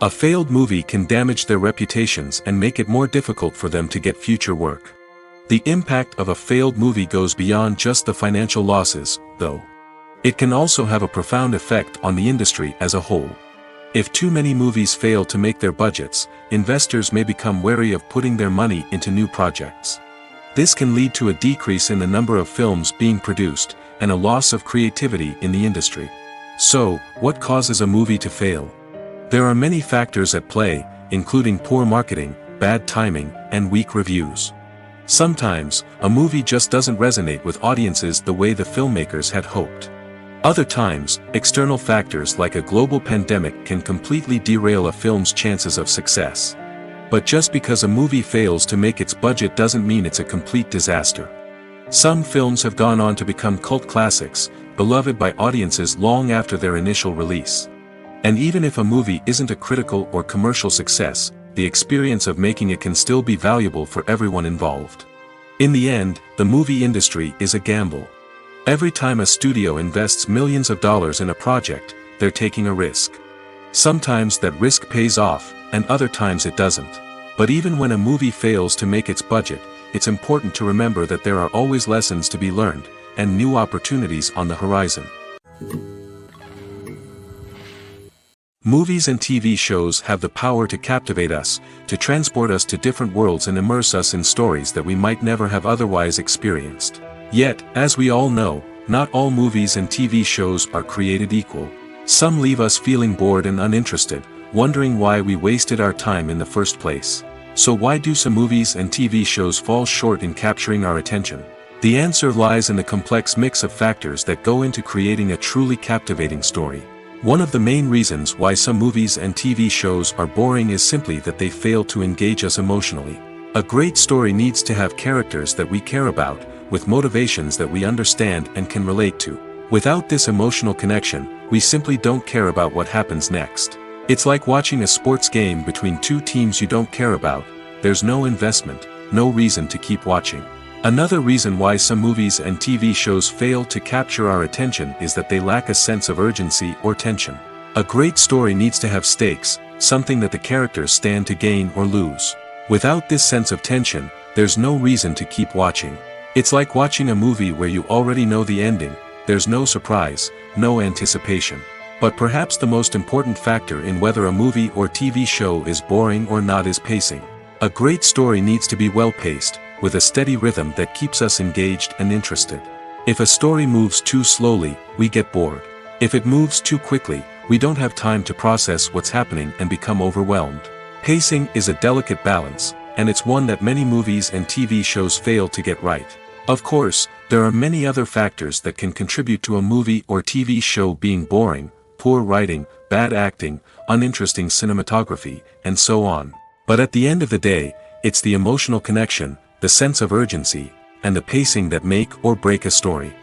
A failed movie can damage their reputations and make it more difficult for them to get future work. The impact of a failed movie goes beyond just the financial losses, though. It can also have a profound effect on the industry as a whole. If too many movies fail to make their budgets, investors may become wary of putting their money into new projects. This can lead to a decrease in the number of films being produced, and a loss of creativity in the industry. So, what causes a movie to fail? There are many factors at play, including poor marketing, bad timing, and weak reviews. Sometimes, a movie just doesn't resonate with audiences the way the filmmakers had hoped. Other times, external factors like a global pandemic can completely derail a film's chances of success. But just because a movie fails to make its budget doesn't mean it's a complete disaster. Some films have gone on to become cult classics, beloved by audiences long after their initial release. And even if a movie isn't a critical or commercial success, the experience of making it can still be valuable for everyone involved. In the end, the movie industry is a gamble. Every time a studio invests millions of dollars in a project, they're taking a risk. Sometimes that risk pays off, and other times it doesn't. But even when a movie fails to make its budget, it's important to remember that there are always lessons to be learned, and new opportunities on the horizon. Movies and TV shows have the power to captivate us, to transport us to different worlds and immerse us in stories that we might never have otherwise experienced. Yet, as we all know, not all movies and TV shows are created equal. Some leave us feeling bored and uninterested, wondering why we wasted our time in the first place. So why do some movies and TV shows fall short in capturing our attention? The answer lies in the complex mix of factors that go into creating a truly captivating story. One of the main reasons why some movies and TV shows are boring is simply that they fail to engage us emotionally. A great story needs to have characters that we care about, with motivations that we understand and can relate to. Without this emotional connection, we simply don't care about what happens next. It's like watching a sports game between two teams you don't care about. There's no investment, no reason to keep watching. Another reason why some movies and TV shows fail to capture our attention is that they lack a sense of urgency or tension. A great story needs to have stakes, something that the characters stand to gain or lose. Without this sense of tension, there's no reason to keep watching. It's like watching a movie where you already know the ending. There's no surprise, no anticipation. But perhaps the most important factor in whether a movie or TV show is boring or not is pacing. A great story needs to be well-paced, with a steady rhythm that keeps us engaged and interested. If a story moves too slowly, we get bored. If it moves too quickly, we don't have time to process what's happening and become overwhelmed. Pacing is a delicate balance, and it's one that many movies and TV shows fail to get right. Of course, there are many other factors that can contribute to a movie or TV show being boring: poor writing, bad acting, uninteresting cinematography, and so on. But at the end of the day, it's the emotional connection, the sense of urgency, and the pacing that make or break a story.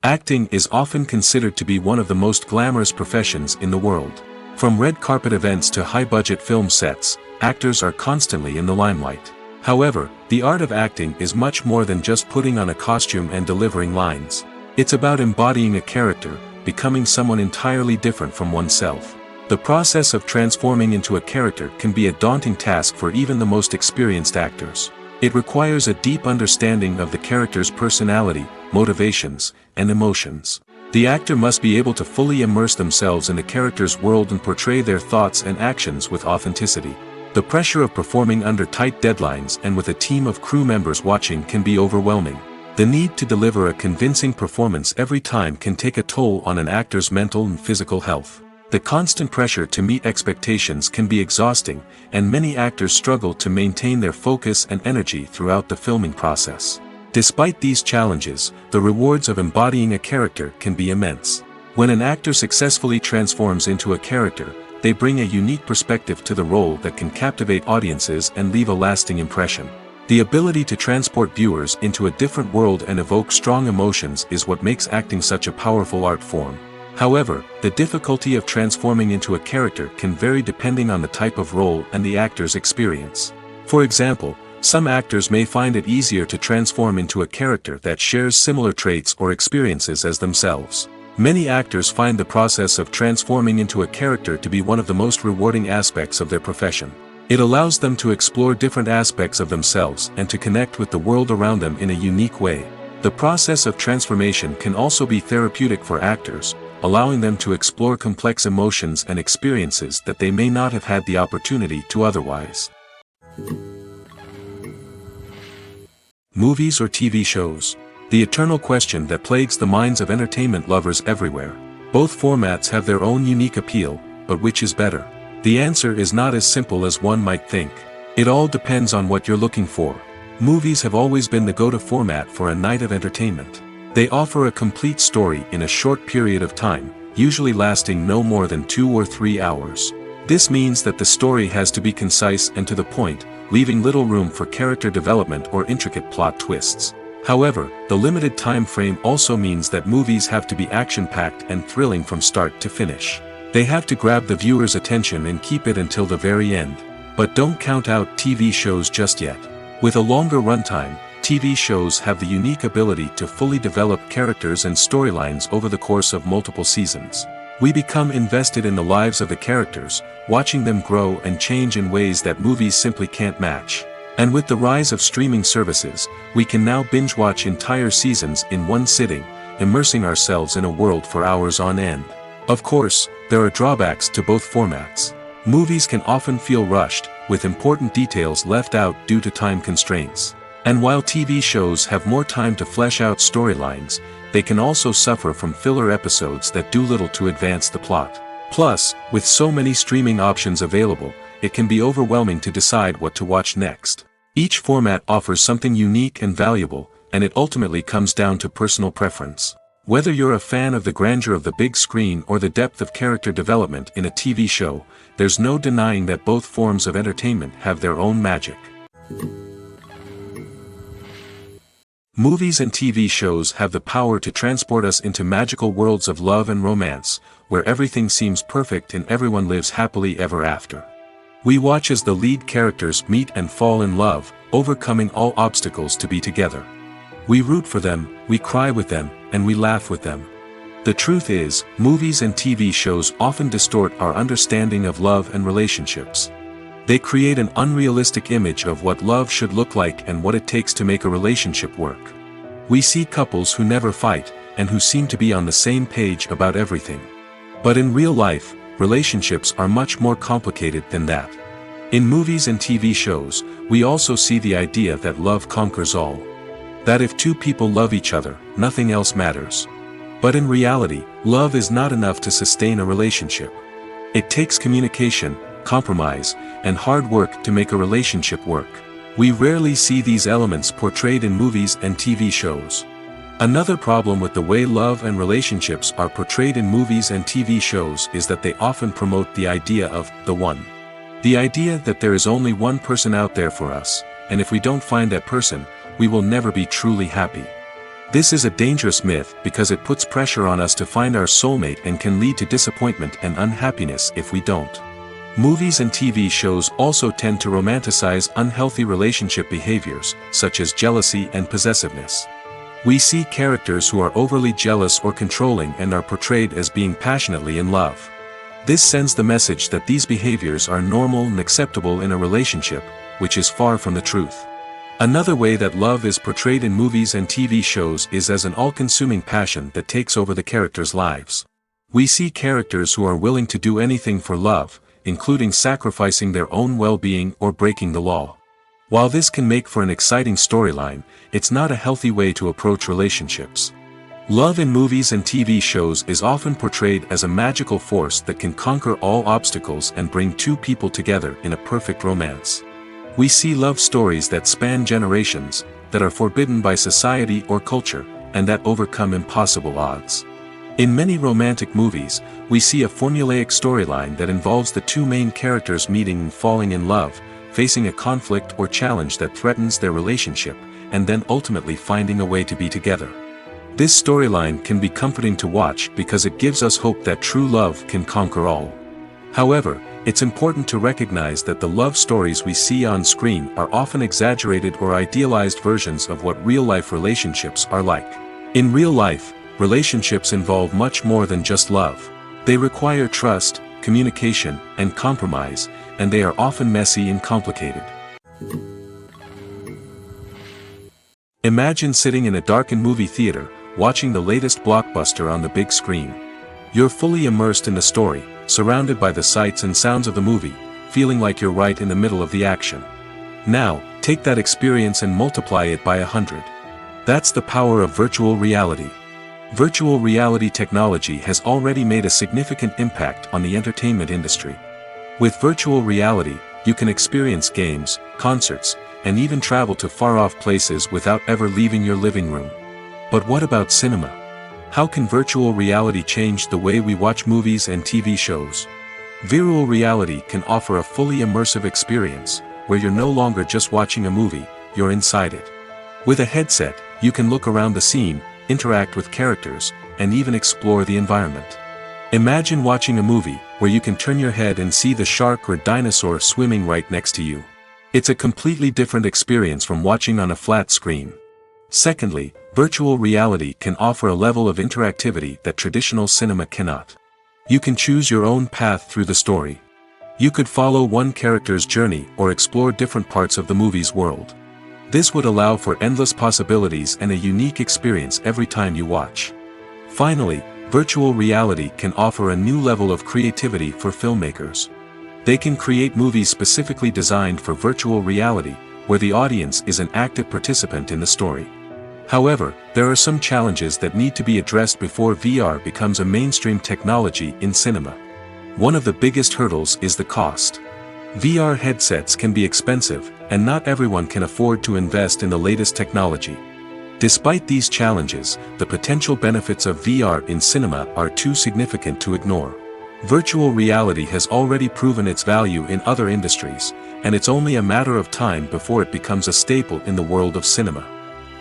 Acting is often considered to be one of the most glamorous professions in the world. From red carpet events to high-budget film sets, actors are constantly in the limelight. However, the art of acting is much more than just putting on a costume and delivering lines. It's about embodying a character, becoming someone entirely different from oneself. The process of transforming into a character can be a daunting task for even the most experienced actors. It requires a deep understanding of the character's personality, motivations, and emotions. The actor must be able to fully immerse themselves in the character's world and portray their thoughts and actions with authenticity. The pressure of performing under tight deadlines and with a team of crew members watching can be overwhelming. The need to deliver a convincing performance every time can take a toll on an actor's mental and physical health. The constant pressure to meet expectations can be exhausting, and many actors struggle to maintain their focus and energy throughout the filming process. Despite these challenges, the rewards of embodying a character can be immense. When an actor successfully transforms into a character, they bring a unique perspective to the role that can captivate audiences and leave a lasting impression. The ability to transport viewers into a different world and evoke strong emotions is what makes acting such a powerful art form. However, the difficulty of transforming into a character can vary depending on the type of role and the actor's experience. For example, some actors may find it easier to transform into a character that shares similar traits or experiences as themselves. Many actors find the process of transforming into a character to be one of the most rewarding aspects of their profession. It allows them to explore different aspects of themselves and to connect with the world around them in a unique way. The process of transformation can also be therapeutic for actors, allowing them to explore complex emotions and experiences that they may not have had the opportunity to otherwise. Movies or TV shows? The eternal question that plagues the minds of entertainment lovers everywhere. Both formats have their own unique appeal, but which is better? The answer is not as simple as one might think. It all depends on what you're looking for. Movies have always been the go-to format for a night of entertainment. They offer a complete story in a short period of time, usually lasting no more than 2 or 3 hours. This means that the story has to be concise and to the point, leaving little room for character development or intricate plot twists. However, the limited time frame also means that movies have to be action-packed and thrilling from start to finish. They have to grab the viewer's attention and keep it until the very end. But don't count out TV shows just yet. With a longer runtime, TV shows have the unique ability to fully develop characters and storylines over the course of multiple seasons. We become invested in the lives of the characters, watching them grow and change in ways that movies simply can't match. And with the rise of streaming services, we can now binge-watch entire seasons in one sitting, immersing ourselves in a world for hours on end. Of course, there are drawbacks to both formats. Movies can often feel rushed, with important details left out due to time constraints. And while TV shows have more time to flesh out storylines, they can also suffer from filler episodes that do little to advance the plot. Plus, with so many streaming options available, it can be overwhelming to decide what to watch next. Each format offers something unique and valuable, and it ultimately comes down to personal preference. Whether you're a fan of the grandeur of the big screen or the depth of character development in a TV show, there's no denying that both forms of entertainment have their own magic. Movies and TV shows have the power to transport us into magical worlds of love and romance, where everything seems perfect and everyone lives happily ever after. We watch as the lead characters meet and fall in love, overcoming all obstacles to be together. We root for them, we cry with them, and we laugh with them. The truth is, movies and TV shows often distort our understanding of love and relationships. They create an unrealistic image of what love should look like and what it takes to make a relationship work. We see couples who never fight, and who seem to be on the same page about everything. But in real life, relationships are much more complicated than that. In movies and TV shows, we also see the idea that love conquers all. That if two people love each other, nothing else matters. But in reality, love is not enough to sustain a relationship. It takes communication, compromise, and hard work to make a relationship work. We rarely see these elements portrayed in movies and TV shows. Another problem with the way love and relationships are portrayed in movies and TV shows is that they often promote the idea of the one. The idea that there is only one person out there for us, and if we don't find that person, we will never be truly happy. This is a dangerous myth because it puts pressure on us to find our soulmate and can lead to disappointment and unhappiness if we don't. Movies and TV shows also tend to romanticize unhealthy relationship behaviors, such as jealousy and possessiveness. We see characters who are overly jealous or controlling and are portrayed as being passionately in love. This sends the message that these behaviors are normal and acceptable in a relationship, which is far from the truth. Another way that love is portrayed in movies and TV shows is as an all-consuming passion that takes over the characters' lives. We see characters who are willing to do anything for love, including sacrificing their own well-being or breaking the law. While this can make for an exciting storyline, it's not a healthy way to approach relationships. Love in movies and TV shows is often portrayed as a magical force that can conquer all obstacles and bring two people together in a perfect romance. We see love stories that span generations, that are forbidden by society or culture, and that overcome impossible odds. In many romantic movies, we see a formulaic storyline that involves the two main characters meeting and falling in love, facing a conflict or challenge that threatens their relationship, and then ultimately finding a way to be together. This storyline can be comforting to watch because it gives us hope that true love can conquer all. However, it's important to recognize that the love stories we see on screen are often exaggerated or idealized versions of what real-life relationships are like. In real life, relationships involve much more than just love. They require trust, communication, and compromise, and they are often messy and complicated. Imagine sitting in a darkened movie theater, watching the latest blockbuster on the big screen. You're fully immersed in the story, surrounded by the sights and sounds of the movie, feeling like you're right in the middle of the action. Now, take that experience and multiply it by 100. That's the power of virtual reality. Virtual reality technology has already made a significant impact on the entertainment industry. With virtual reality, you can experience games, concerts, and even travel to far-off places without ever leaving your living room. But what about cinema? How can virtual reality change the way we watch movies and TV shows? Virtual reality can offer a fully immersive experience, where you're no longer just watching a movie, you're inside it. With a headset, you can look around the scene, interact with characters, and even explore the environment. Imagine watching a movie, where you can turn your head and see the shark or dinosaur swimming right next to you. It's a completely different experience from watching on a flat screen. Secondly, virtual reality can offer a level of interactivity that traditional cinema cannot. You can choose your own path through the story. You could follow one character's journey or explore different parts of the movie's world. This would allow for endless possibilities and a unique experience every time you watch. Finally, virtual reality can offer a new level of creativity for filmmakers. They can create movies specifically designed for virtual reality, where the audience is an active participant in the story. However, there are some challenges that need to be addressed before VR becomes a mainstream technology in cinema. One of the biggest hurdles is the cost. VR headsets can be expensive, and not everyone can afford to invest in the latest technology. Despite these challenges, the potential benefits of VR in cinema are too significant to ignore. Virtual reality has already proven its value in other industries, and it's only a matter of time before it becomes a staple in the world of cinema.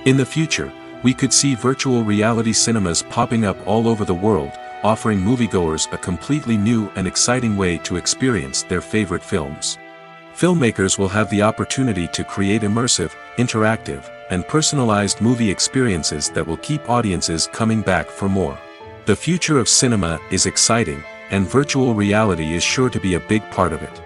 In the future, we could see virtual reality cinemas popping up all over the world, offering moviegoers a completely new and exciting way to experience their favorite films. Filmmakers will have the opportunity to create immersive, interactive, and personalized movie experiences that will keep audiences coming back for more. The future of cinema is exciting, and virtual reality is sure to be a big part of it.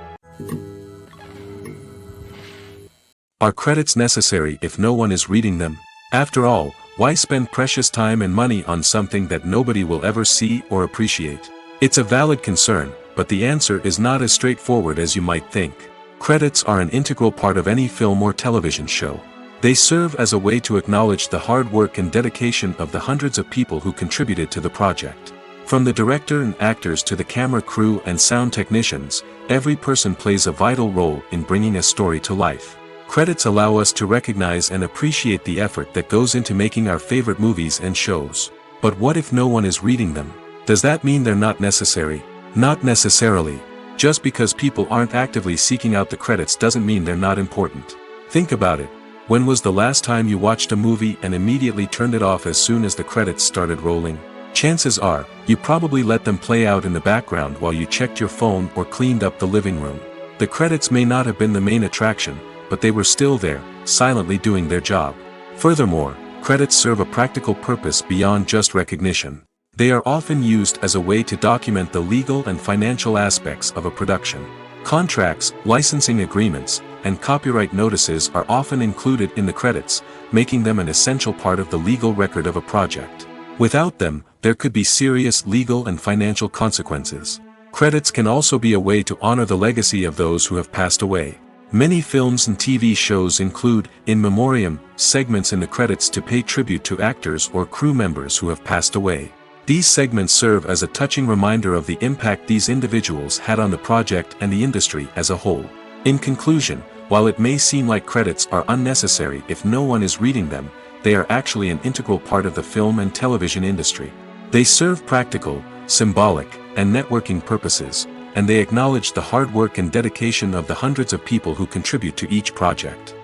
Are credits necessary if no one is reading them? After all, why spend precious time and money on something that nobody will ever see or appreciate? It's a valid concern, but the answer is not as straightforward as you might think. Credits are an integral part of any film or television show. They serve as a way to acknowledge the hard work and dedication of the hundreds of people who contributed to the project. From the director and actors to the camera crew and sound technicians, every person plays a vital role in bringing a story to life. Credits allow us to recognize and appreciate the effort that goes into making our favorite movies and shows. But what if no one is reading them? Does that mean they're not necessary? Not necessarily. Just because people aren't actively seeking out the credits doesn't mean they're not important. Think about it. When was the last time you watched a movie and immediately turned it off as soon as the credits started rolling? Chances are, you probably let them play out in the background while you checked your phone or cleaned up the living room. The credits may not have been the main attraction, but they were still there, silently doing their job. Furthermore, credits serve a practical purpose beyond just recognition. They are often used as a way to document the legal and financial aspects of a production. Contracts, licensing agreements, and copyright notices are often included in the credits, making them an essential part of the legal record of a project. Without them, there could be serious legal and financial consequences. Credits can also be a way to honor the legacy of those who have passed away. Many films and TV shows include, in memoriam, segments in the credits to pay tribute to actors or crew members who have passed away. These segments serve as a touching reminder of the impact these individuals had on the project and the industry as a whole. In conclusion, while it may seem like credits are unnecessary if no one is reading them, they are actually an integral part of the film and television industry. They serve practical, symbolic, and networking purposes, and they acknowledge the hard work and dedication of the hundreds of people who contribute to each project.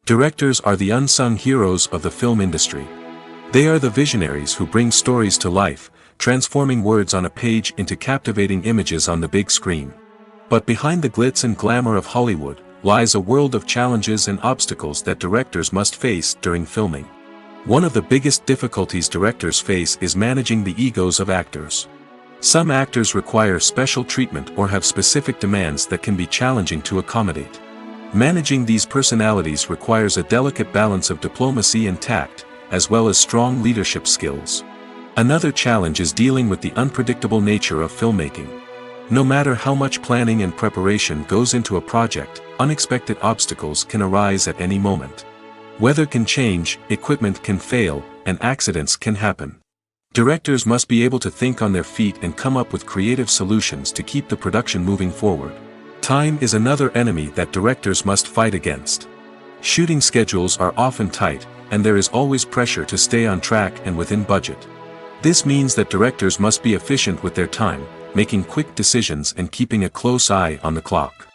Directors are the unsung heroes of the film industry. They are the visionaries who bring stories to life, transforming words on a page into captivating images on the big screen. But behind the glitz and glamour of Hollywood, lies a world of challenges and obstacles that directors must face during filming. One of the biggest difficulties directors face is managing the egos of actors. Some actors require special treatment or have specific demands that can be challenging to accommodate. Managing these personalities requires a delicate balance of diplomacy and tact, as well as strong leadership skills. Another challenge is dealing with the unpredictable nature of filmmaking. No matter how much planning and preparation goes into a project, unexpected obstacles can arise at any moment. Weather can change, equipment can fail, and accidents can happen. Directors must be able to think on their feet and come up with creative solutions to keep the production moving forward. Time is another enemy that directors must fight against. Shooting schedules are often tight, and there is always pressure to stay on track and within budget. This means that directors must be efficient with their time, making quick decisions and keeping a close eye on the clock.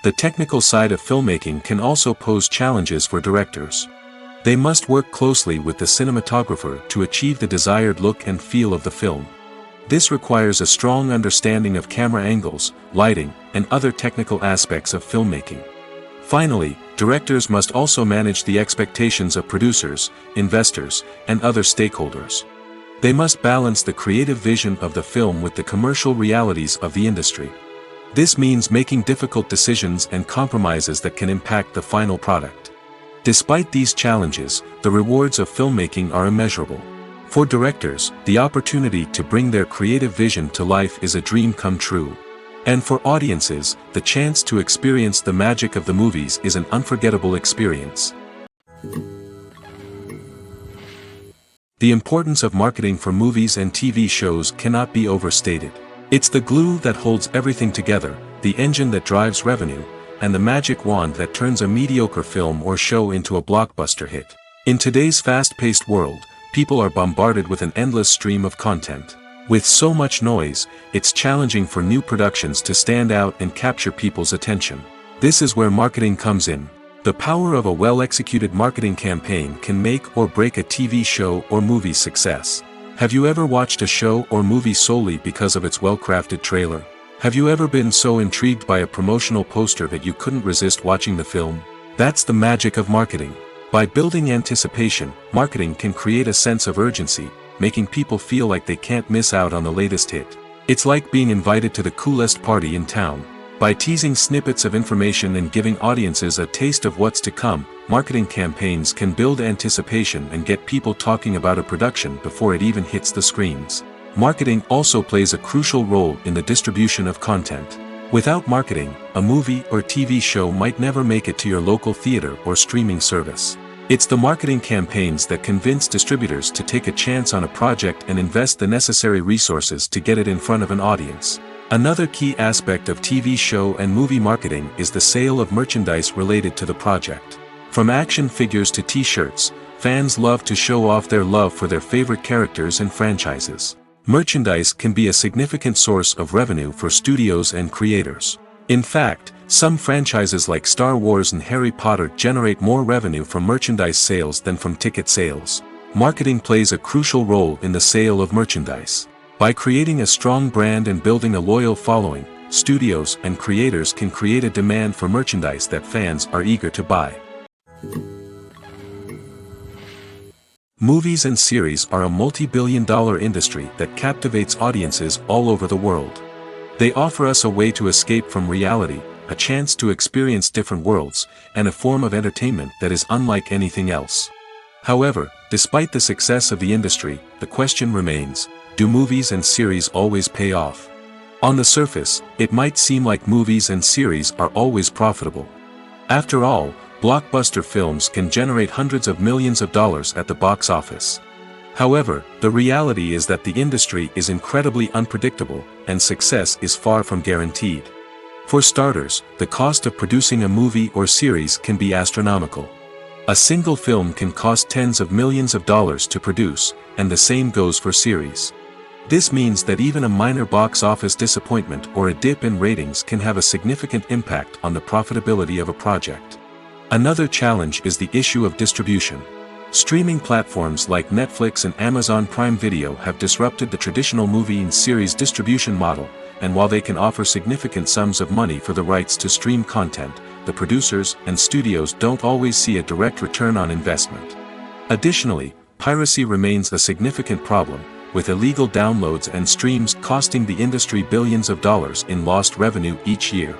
The technical side of filmmaking can also pose challenges for directors. They must work closely with the cinematographer to achieve the desired look and feel of the film. This requires a strong understanding of camera angles, lighting, and other technical aspects of filmmaking. Finally, directors must also manage the expectations of producers, investors, and other stakeholders. They must balance the creative vision of the film with the commercial realities of the industry. This means making difficult decisions and compromises that can impact the final product. Despite these challenges, the rewards of filmmaking are immeasurable. For directors, the opportunity to bring their creative vision to life is a dream come true. And for audiences, the chance to experience the magic of the movies is an unforgettable experience. The importance of marketing for movies and TV shows cannot be overstated. It's the glue that holds everything together, the engine that drives revenue, and the magic wand that turns a mediocre film or show into a blockbuster hit. In today's fast-paced world, people are bombarded with an endless stream of content. With so much noise, it's challenging for new productions to stand out and capture people's attention. This is where marketing comes in. The power of a well-executed marketing campaign can make or break a TV show or movie's success. Have you ever watched a show or movie solely because of its well-crafted trailer? Have you ever been so intrigued by a promotional poster that you couldn't resist watching the film? That's the magic of marketing. By building anticipation, marketing can create a sense of urgency, making people feel like they can't miss out on the latest hit. It's like being invited to the coolest party in town. By teasing snippets of information and giving audiences a taste of what's to come, marketing campaigns can build anticipation and get people talking about a production before it even hits the screens. Marketing also plays a crucial role in the distribution of content. Without marketing, a movie or TV show might never make it to your local theater or streaming service. It's the marketing campaigns that convince distributors to take a chance on a project and invest the necessary resources to get it in front of an audience. Another key aspect of TV show and movie marketing is the sale of merchandise related to the project. From action figures to t-shirts, fans love to show off their love for their favorite characters and franchises. Merchandise can be a significant source of revenue for studios and creators. In fact, some franchises like Star Wars and Harry Potter generate more revenue from merchandise sales than from ticket sales. Marketing plays a crucial role in the sale of merchandise. By creating a strong brand and building a loyal following, studios and creators can create a demand for merchandise that fans are eager to buy. Movies and series are a multi-billion-dollar industry that captivates audiences all over the world. They offer us a way to escape from reality, a chance to experience different worlds, and a form of entertainment that is unlike anything else. However, despite the success of the industry, the question remains, do movies and series always pay off? On the surface, it might seem like movies and series are always profitable. After all, blockbuster films can generate hundreds of millions of dollars at the box office. However, the reality is that the industry is incredibly unpredictable, and success is far from guaranteed. For starters, the cost of producing a movie or series can be astronomical. A single film can cost tens of millions of dollars to produce, and the same goes for series. This means that even a minor box office disappointment or a dip in ratings can have a significant impact on the profitability of a project. Another challenge is the issue of distribution. Streaming platforms like Netflix and Amazon Prime Video have disrupted the traditional movie and series distribution model, and while they can offer significant sums of money for the rights to stream content, the producers and studios don't always see a direct return on investment. Additionally, piracy remains a significant problem, with illegal downloads and streams costing the industry billions of dollars in lost revenue each year.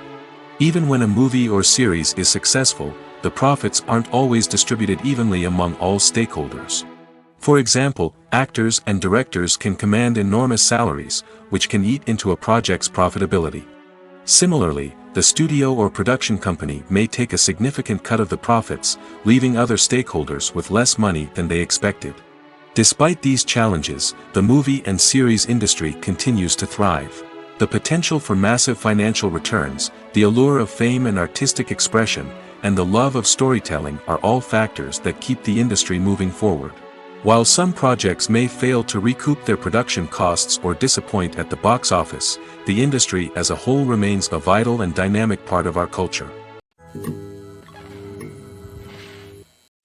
Even when a movie or series is successful, the profits aren't always distributed evenly among all stakeholders. For example, actors and directors can command enormous salaries, which can eat into a project's profitability. Similarly, the studio or production company may take a significant cut of the profits, leaving other stakeholders with less money than they expected. Despite these challenges, the movie and series industry continues to thrive. The potential for massive financial returns, the allure of fame and artistic expression, and the love of storytelling are all factors that keep the industry moving forward. While some projects may fail to recoup their production costs or disappoint at the box office, the industry as a whole remains a vital and dynamic part of our culture.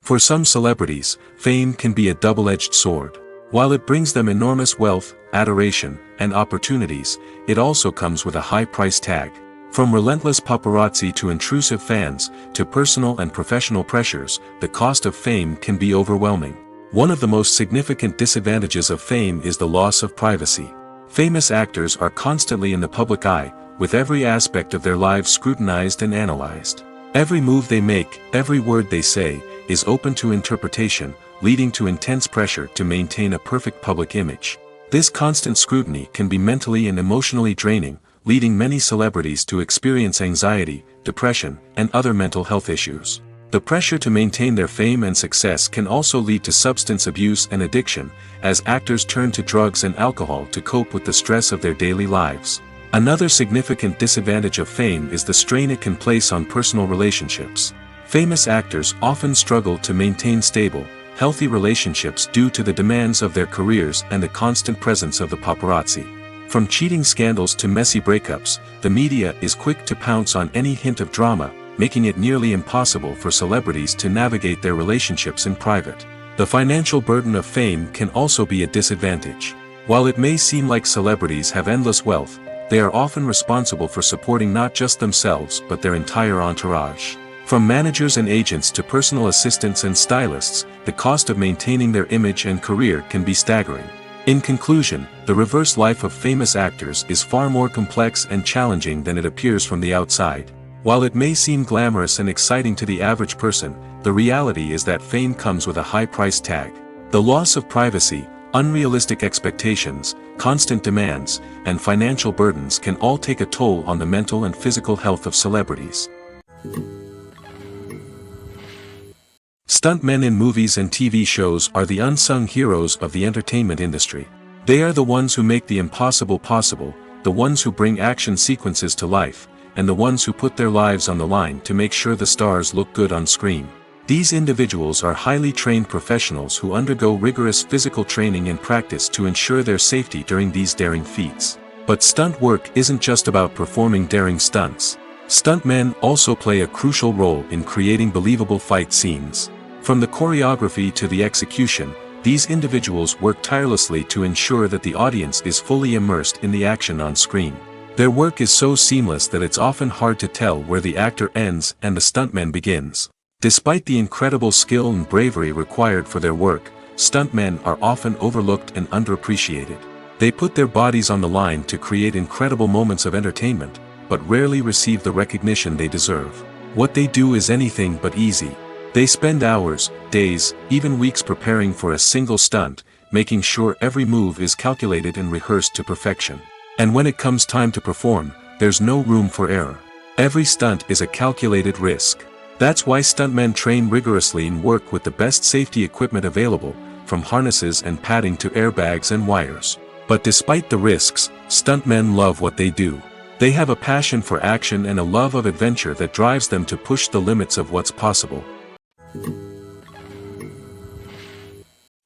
For some celebrities, fame can be a double-edged sword. While it brings them enormous wealth, adoration, and opportunities, it also comes with a high price tag. From relentless paparazzi to intrusive fans, to personal and professional pressures, the cost of fame can be overwhelming. One of the most significant disadvantages of fame is the loss of privacy. Famous actors are constantly in the public eye, with every aspect of their lives scrutinized and analyzed. Every move they make, every word they say, is open to interpretation, leading to intense pressure to maintain a perfect public image. This constant scrutiny can be mentally and emotionally draining, leading many celebrities to experience anxiety, depression, and other mental health issues. The pressure to maintain their fame and success can also lead to substance abuse and addiction, as actors turn to drugs and alcohol to cope with the stress of their daily lives. Another significant disadvantage of fame is the strain it can place on personal relationships. Famous actors often struggle to maintain stable, healthy relationships due to the demands of their careers and the constant presence of the paparazzi. From cheating scandals to messy breakups, the media is quick to pounce on any hint of drama, making it nearly impossible for celebrities to navigate their relationships in private. The financial burden of fame can also be a disadvantage. While it may seem like celebrities have endless wealth, they are often responsible for supporting not just themselves but their entire entourage. From managers and agents to personal assistants and stylists, the cost of maintaining their image and career can be staggering. In conclusion, the reverse life of famous actors is far more complex and challenging than it appears from the outside. While it may seem glamorous and exciting to the average person, the reality is that fame comes with a high price tag. The loss of privacy, unrealistic expectations, constant demands, and financial burdens can all take a toll on the mental and physical health of celebrities. Stuntmen in movies and TV shows are the unsung heroes of the entertainment industry. They are the ones who make the impossible possible, the ones who bring action sequences to life, and the ones who put their lives on the line to make sure the stars look good on screen. These individuals are highly trained professionals who undergo rigorous physical training and practice to ensure their safety during these daring feats. But stunt work isn't just about performing daring stunts. Stuntmen also play a crucial role in creating believable fight scenes. From the choreography to the execution, these individuals work tirelessly to ensure that the audience is fully immersed in the action on screen. Their work is so seamless that it's often hard to tell where the actor ends and the stuntman begins. Despite the incredible skill and bravery required for their work, stuntmen are often overlooked and underappreciated. They put their bodies on the line to create incredible moments of entertainment, but rarely receive the recognition they deserve. What they do is anything but easy. They spend hours, days, even weeks preparing for a single stunt, making sure every move is calculated and rehearsed to perfection. And when it comes time to perform, there's no room for error. Every stunt is a calculated risk. That's why stuntmen train rigorously and work with the best safety equipment available, from harnesses and padding to airbags and wires. But despite the risks, stuntmen love what they do. They have a passion for action and a love of adventure that drives them to push the limits of what's possible.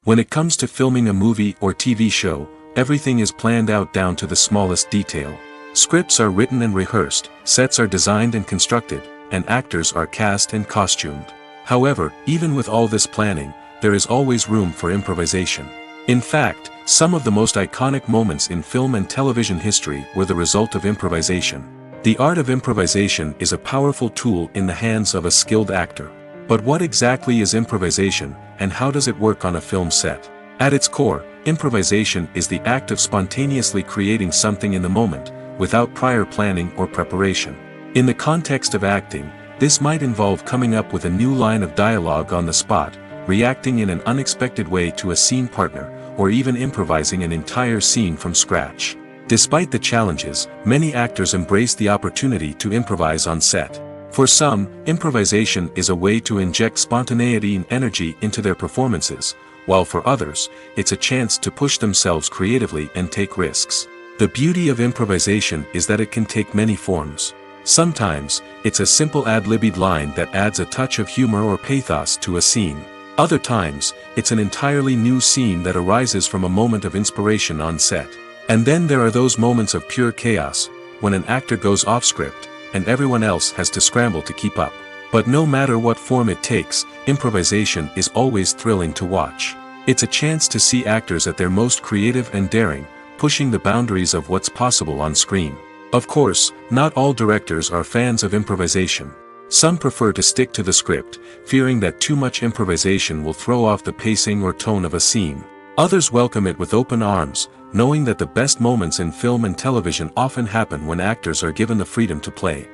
When it comes to filming a movie or TV show, everything is planned out down to the smallest detail. Scripts are written and rehearsed, sets are designed and constructed, and actors are cast and costumed. However, even with all this planning, there is always room for improvisation. In fact, some of the most iconic moments in film and television history were the result of improvisation. The art of improvisation is a powerful tool in the hands of a skilled actor. But what exactly is improvisation, and how does it work on a film set? At its core, improvisation is the act of spontaneously creating something in the moment, without prior planning or preparation. In the context of acting, this might involve coming up with a new line of dialogue on the spot, reacting in an unexpected way to a scene partner, or even improvising an entire scene from scratch. Despite the challenges, many actors embrace the opportunity to improvise on set. For some, improvisation is a way to inject spontaneity and energy into their performances, while for others, it's a chance to push themselves creatively and take risks. The beauty of improvisation is that it can take many forms. Sometimes, it's a simple ad-libbed line that adds a touch of humor or pathos to a scene. Other times, it's an entirely new scene that arises from a moment of inspiration on set. And then there are those moments of pure chaos, when an actor goes off script, and everyone else has to scramble to keep up. But no matter what form it takes, improvisation is always thrilling to watch. It's a chance to see actors at their most creative and daring, pushing the boundaries of what's possible on screen. Of course, not all directors are fans of improvisation. Some prefer to stick to the script, fearing that too much improvisation will throw off the pacing or tone of a scene. Others welcome it with open arms, knowing that the best moments in film and television often happen when actors are given the freedom to play.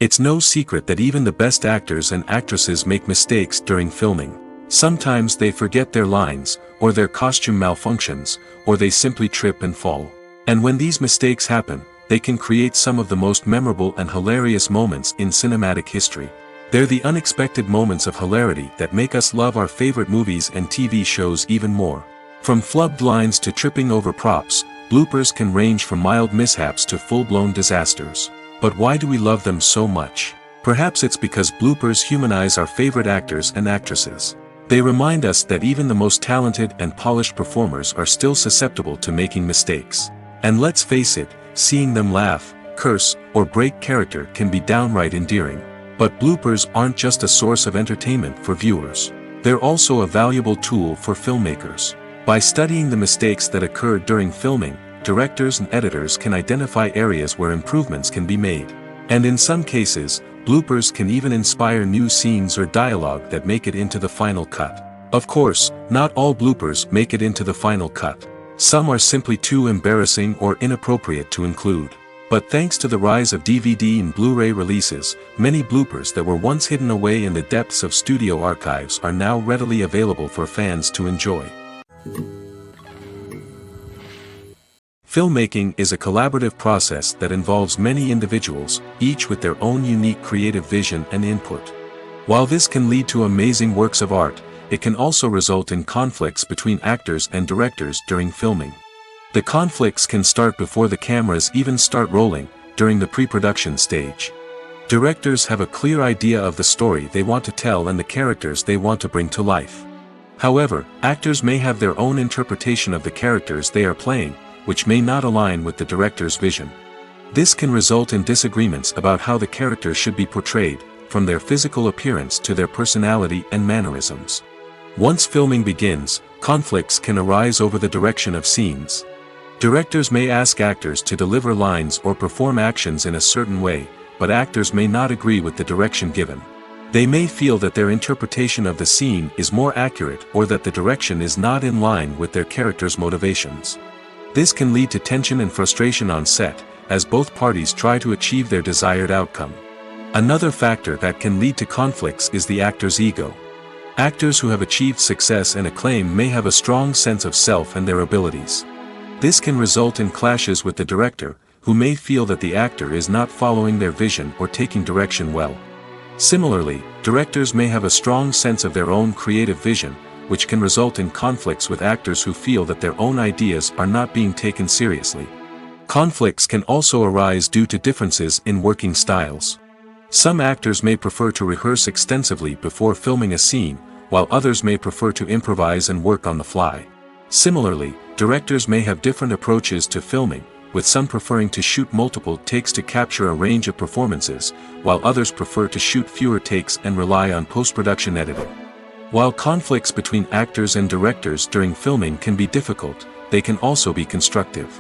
It's no secret that even the best actors and actresses make mistakes during filming. Sometimes they forget their lines, or their costume malfunctions, or they simply trip and fall. And when these mistakes happen, they can create some of the most memorable and hilarious moments in cinematic history. They're the unexpected moments of hilarity that make us love our favorite movies and TV shows even more. From flubbed lines to tripping over props, bloopers can range from mild mishaps to full-blown disasters. But why do we love them so much? Perhaps it's because bloopers humanize our favorite actors and actresses. They remind us that even the most talented and polished performers are still susceptible to making mistakes. And let's face it, seeing them laugh, curse, or break character can be downright endearing. But bloopers aren't just a source of entertainment for viewers. They're also a valuable tool for filmmakers. By studying the mistakes that occur during filming, directors and editors can identify areas where improvements can be made. And in some cases, bloopers can even inspire new scenes or dialogue that make it into the final cut. Of course, not all bloopers make it into the final cut. Some are simply too embarrassing or inappropriate to include. But thanks to the rise of DVD and Blu-ray releases, many bloopers that were once hidden away in the depths of studio archives are now readily available for fans to enjoy. Filmmaking is a collaborative process that involves many individuals, each with their own unique creative vision and input. While this can lead to amazing works of art, it can also result in conflicts between actors and directors during filming. The conflicts can start before the cameras even start rolling, during the pre-production stage. Directors have a clear idea of the story they want to tell and the characters they want to bring to life. However, actors may have their own interpretation of the characters they are playing, which may not align with the director's vision. This can result in disagreements about how the characters should be portrayed, from their physical appearance to their personality and mannerisms. Once filming begins, conflicts can arise over the direction of scenes. Directors may ask actors to deliver lines or perform actions in a certain way, but actors may not agree with the direction given. They may feel that their interpretation of the scene is more accurate or that the direction is not in line with their character's motivations. This can lead to tension and frustration on set, as both parties try to achieve their desired outcome. Another factor that can lead to conflicts is the actor's ego. Actors who have achieved success and acclaim may have a strong sense of self and their abilities. This can result in clashes with the director, who may feel that the actor is not following their vision or taking direction well. Similarly, directors may have a strong sense of their own creative vision, which can result in conflicts with actors who feel that their own ideas are not being taken seriously. Conflicts can also arise due to differences in working styles. Some actors may prefer to rehearse extensively before filming a scene, while others may prefer to improvise and work on the fly. Similarly, directors may have different approaches to filming, with some preferring to shoot multiple takes to capture a range of performances, while others prefer to shoot fewer takes and rely on post-production editing. While conflicts between actors and directors during filming can be difficult, they can also be constructive.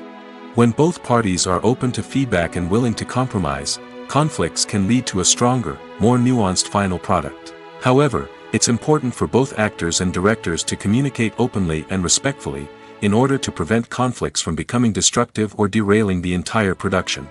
When both parties are open to feedback and willing to compromise, conflicts can lead to a stronger, more nuanced final product. However, it's important for both actors and directors to communicate openly and respectfully, in order to prevent conflicts from becoming destructive or derailing the entire production.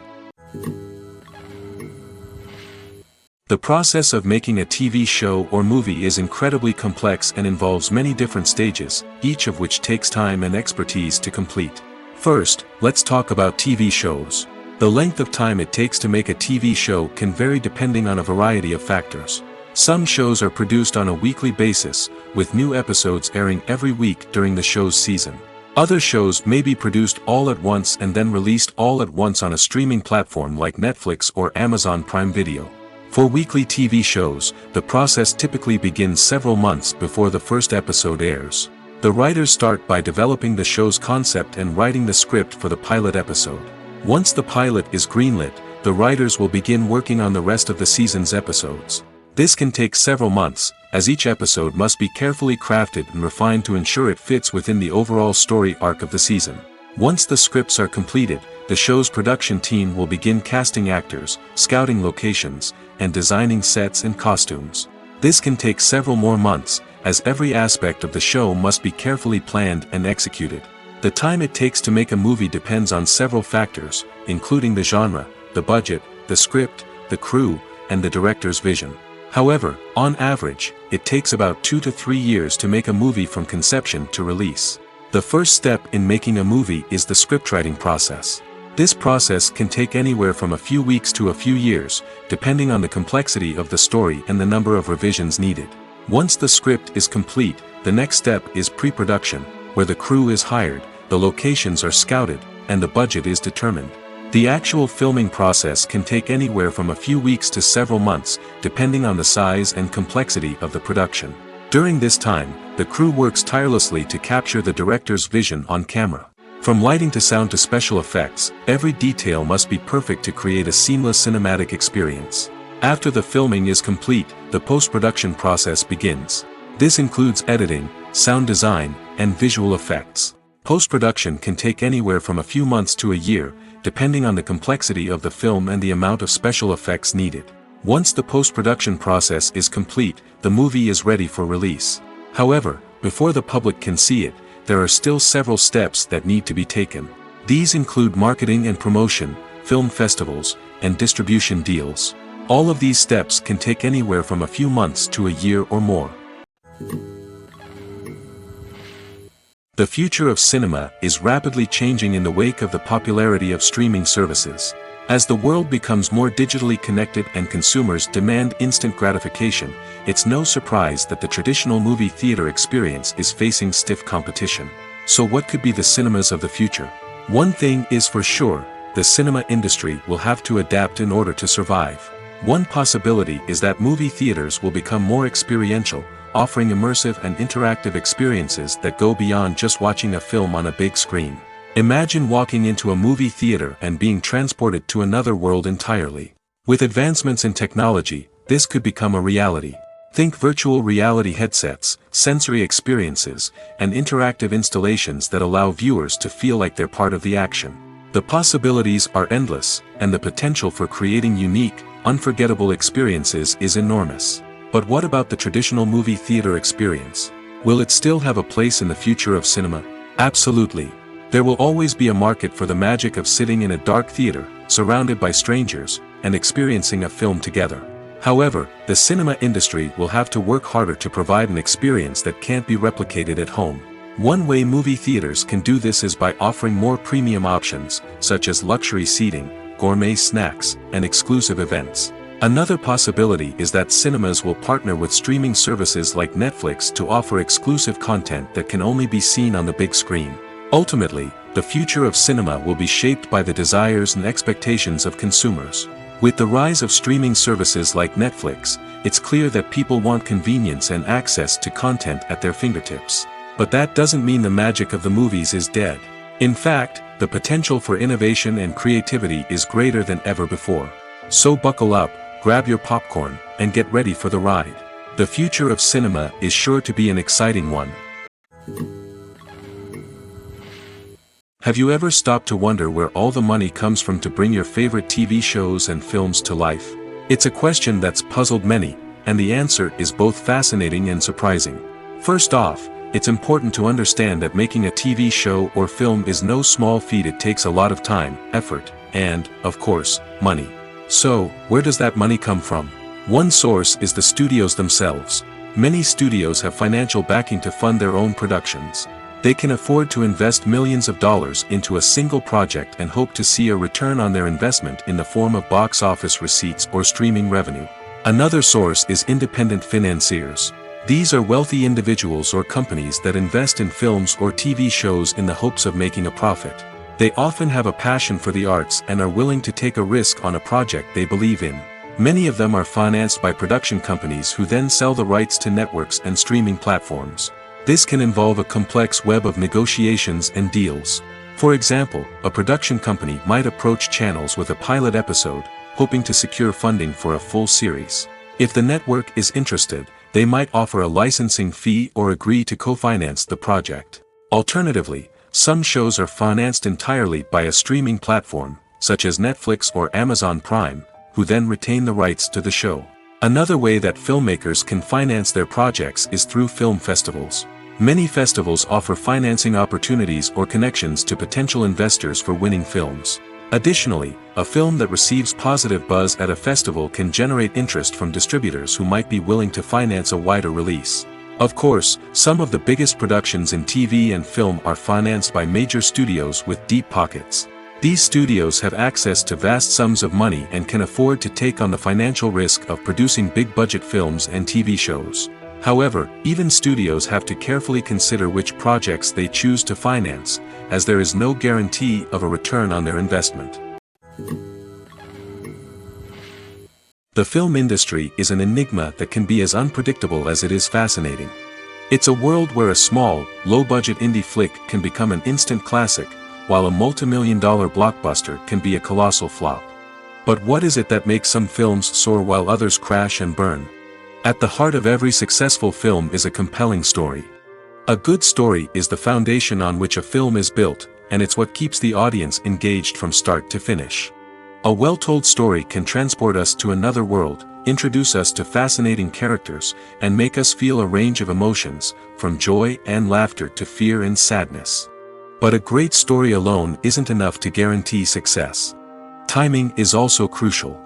The process of making a TV show or movie is incredibly complex and involves many different stages, each of which takes time and expertise to complete. First, let's talk about TV shows. The length of time it takes to make a TV show can vary depending on a variety of factors. Some shows are produced on a weekly basis, with new episodes airing every week during the show's season. Other shows may be produced all at once and then released all at once on a streaming platform like Netflix or Amazon Prime Video. For weekly TV shows, the process typically begins several months before the first episode airs. The writers start by developing the show's concept and writing the script for the pilot episode. Once the pilot is greenlit, the writers will begin working on the rest of the season's episodes. This can take several months, as each episode must be carefully crafted and refined to ensure it fits within the overall story arc of the season. Once the scripts are completed, the show's production team will begin casting actors, scouting locations, and designing sets and costumes. This can take several more months, as every aspect of the show must be carefully planned and executed. The time it takes to make a movie depends on several factors, including the genre, the budget, the script, the crew, and the director's vision. However, on average, it takes about 2 to 3 years to make a movie from conception to release. The first step in making a movie is the scriptwriting process. This process can take anywhere from a few weeks to a few years, depending on the complexity of the story and the number of revisions needed. Once the script is complete, the next step is pre-production, where the crew is hired, the locations are scouted, and the budget is determined. The actual filming process can take anywhere from a few weeks to several months, depending on the size and complexity of the production. During this time, the crew works tirelessly to capture the director's vision on camera. From lighting to sound to special effects, every detail must be perfect to create a seamless cinematic experience. After the filming is complete, the post-production process begins. This includes editing, sound design, and visual effects. Post-production can take anywhere from a few months to a year, depending on the complexity of the film and the amount of special effects needed. Once the post-production process is complete, the movie is ready for release. However, before the public can see it, there are still several steps that need to be taken. These include marketing and promotion, film festivals, and distribution deals. All of these steps can take anywhere from a few months to a year or more. The future of cinema is rapidly changing in the wake of the popularity of streaming services. As the world becomes more digitally connected and consumers demand instant gratification, it's no surprise that the traditional movie theater experience is facing stiff competition. So what could be the cinemas of the future? One thing is for sure, the cinema industry will have to adapt in order to survive. One possibility is that movie theaters will become more experiential, offering immersive and interactive experiences that go beyond just watching a film on a big screen. Imagine walking into a movie theater and being transported to another world entirely. With advancements in technology, this could become a reality. Think virtual reality headsets, sensory experiences, and interactive installations that allow viewers to feel like they're part of the action. The possibilities are endless, and the potential for creating unique, unforgettable experiences is enormous. But what about the traditional movie theater experience? Will it still have a place in the future of cinema? Absolutely. There will always be a market for the magic of sitting in a dark theater, surrounded by strangers, and experiencing a film together. However, the cinema industry will have to work harder to provide an experience that can't be replicated at home. One way movie theaters can do this is by offering more premium options, such as luxury seating, gourmet snacks, and exclusive events. Another possibility is that cinemas will partner with streaming services like Netflix to offer exclusive content that can only be seen on the big screen. Ultimately, the future of cinema will be shaped by the desires and expectations of consumers. With the rise of streaming services like Netflix, it's clear that people want convenience and access to content at their fingertips. But that doesn't mean the magic of the movies is dead. In fact, the potential for innovation and creativity is greater than ever before. So buckle up, grab your popcorn, and get ready for the ride. The future of cinema is sure to be an exciting one. Have you ever stopped to wonder where all the money comes from to bring your favorite TV shows and films to life? It's a question that's puzzled many, and the answer is both fascinating and surprising. First off, it's important to understand that making a TV show or film is no small feat. It takes a lot of time, effort, and, of course, money. So, where does that money come from? One source is the studios themselves. Many studios have financial backing to fund their own productions. They can afford to invest millions of dollars into a single project and hope to see a return on their investment in the form of box office receipts or streaming revenue. Another source is independent financiers. These are wealthy individuals or companies that invest in films or TV shows in the hopes of making a profit. They often have a passion for the arts and are willing to take a risk on a project they believe in. Many of them are financed by production companies who then sell the rights to networks and streaming platforms. This can involve a complex web of negotiations and deals. For example, a production company might approach channels with a pilot episode, hoping to secure funding for a full series. If the network is interested, they might offer a licensing fee or agree to co-finance the project. Alternatively, some shows are financed entirely by a streaming platform, such as Netflix or Amazon Prime, who then retain the rights to the show. Another way that filmmakers can finance their projects is through film festivals. Many festivals offer financing opportunities or connections to potential investors for winning films. Additionally, a film that receives positive buzz at a festival can generate interest from distributors who might be willing to finance a wider release. Of course, some of the biggest productions in TV and film are financed by major studios with deep pockets. These studios have access to vast sums of money and can afford to take on the financial risk of producing big-budget films and TV shows. However, even studios have to carefully consider which projects they choose to finance, as there is no guarantee of a return on their investment. The film industry is an enigma that can be as unpredictable as it is fascinating. It's a world where a small, low-budget indie flick can become an instant classic, while a multi-million-dollar blockbuster can be a colossal flop. But what is it that makes some films soar while others crash and burn? At the heart of every successful film is a compelling story. A good story is the foundation on which a film is built, and it's what keeps the audience engaged from start to finish. A well-told story can transport us to another world, introduce us to fascinating characters, and make us feel a range of emotions, from joy and laughter to fear and sadness. But a great story alone isn't enough to guarantee success. Timing is also crucial.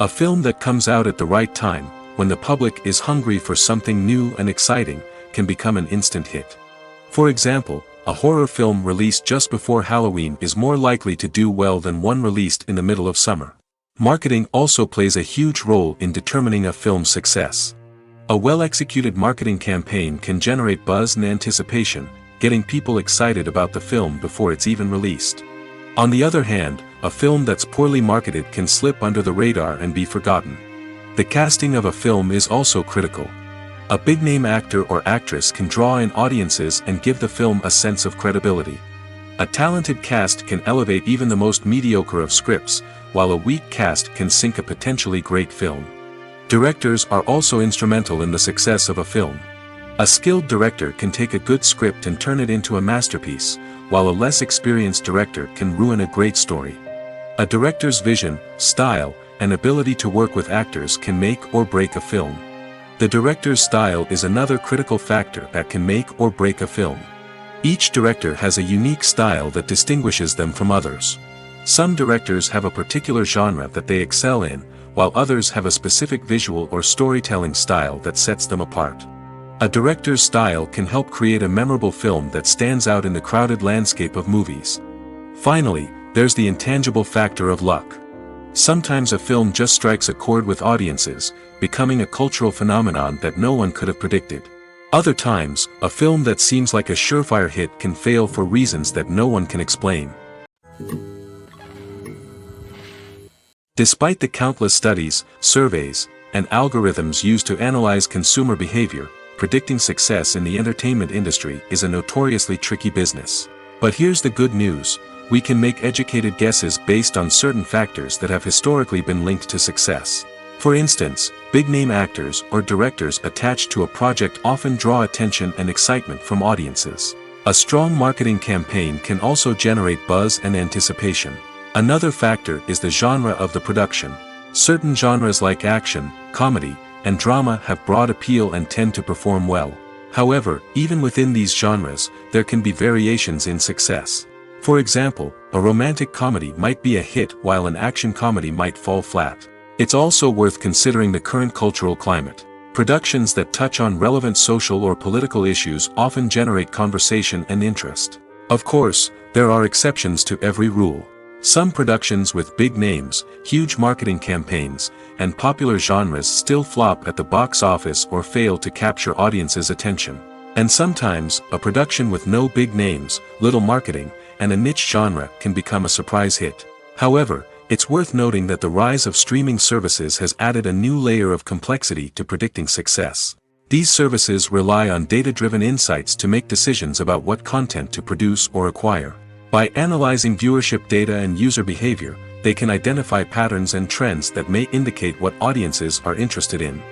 A film that comes out at the right time, when the public is hungry for something new and exciting, can become an instant hit. For example, a horror film released just before Halloween is more likely to do well than one released in the middle of summer. Marketing also plays a huge role in determining a film's success. A well-executed marketing campaign can generate buzz and anticipation, getting people excited about the film before it's even released. On the other hand, a film that's poorly marketed can slip under the radar and be forgotten. The casting of a film is also critical. A big-name actor or actress can draw in audiences and give the film a sense of credibility. A talented cast can elevate even the most mediocre of scripts, while a weak cast can sink a potentially great film. Directors are also instrumental in the success of a film. A skilled director can take a good script and turn it into a masterpiece, while a less experienced director can ruin a great story. A director's vision, style, and ability to work with actors can make or break a film. The director's style is another critical factor that can make or break a film. Each director has a unique style that distinguishes them from others. Some directors have a particular genre that they excel in, while others have a specific visual or storytelling style that sets them apart. A director's style can help create a memorable film that stands out in the crowded landscape of movies. Finally, there's the intangible factor of luck. Sometimes a film just strikes a chord with audiences, becoming a cultural phenomenon that no one could have predicted. Other times, a film that seems like a surefire hit can fail for reasons that no one can explain. Despite the countless studies, surveys, and algorithms used to analyze consumer behavior, predicting success in the entertainment industry is a notoriously tricky business. But here's the good news: we can make educated guesses based on certain factors that have historically been linked to success. For instance, big-name actors or directors attached to a project often draw attention and excitement from audiences. A strong marketing campaign can also generate buzz and anticipation. Another factor is the genre of the production. Certain genres like action, comedy, and drama have broad appeal and tend to perform well. However, even within these genres, there can be variations in success. For example, a romantic comedy might be a hit while an action comedy might fall flat. It's also worth considering the current cultural climate. Productions that touch on relevant social or political issues often generate conversation and interest. Of course, there are exceptions to every rule. Some productions with big names, huge marketing campaigns, and popular genres still flop at the box office or fail to capture audiences' attention. And sometimes, a production with no big names, little marketing, and a niche genre can become a surprise hit. However, It's worth noting that the rise of streaming services has added a new layer of complexity to predicting success. These services rely on data-driven insights to make decisions about what content to produce or acquire. By analyzing viewership data and user behavior, they can identify patterns and trends that may indicate what audiences are interested in.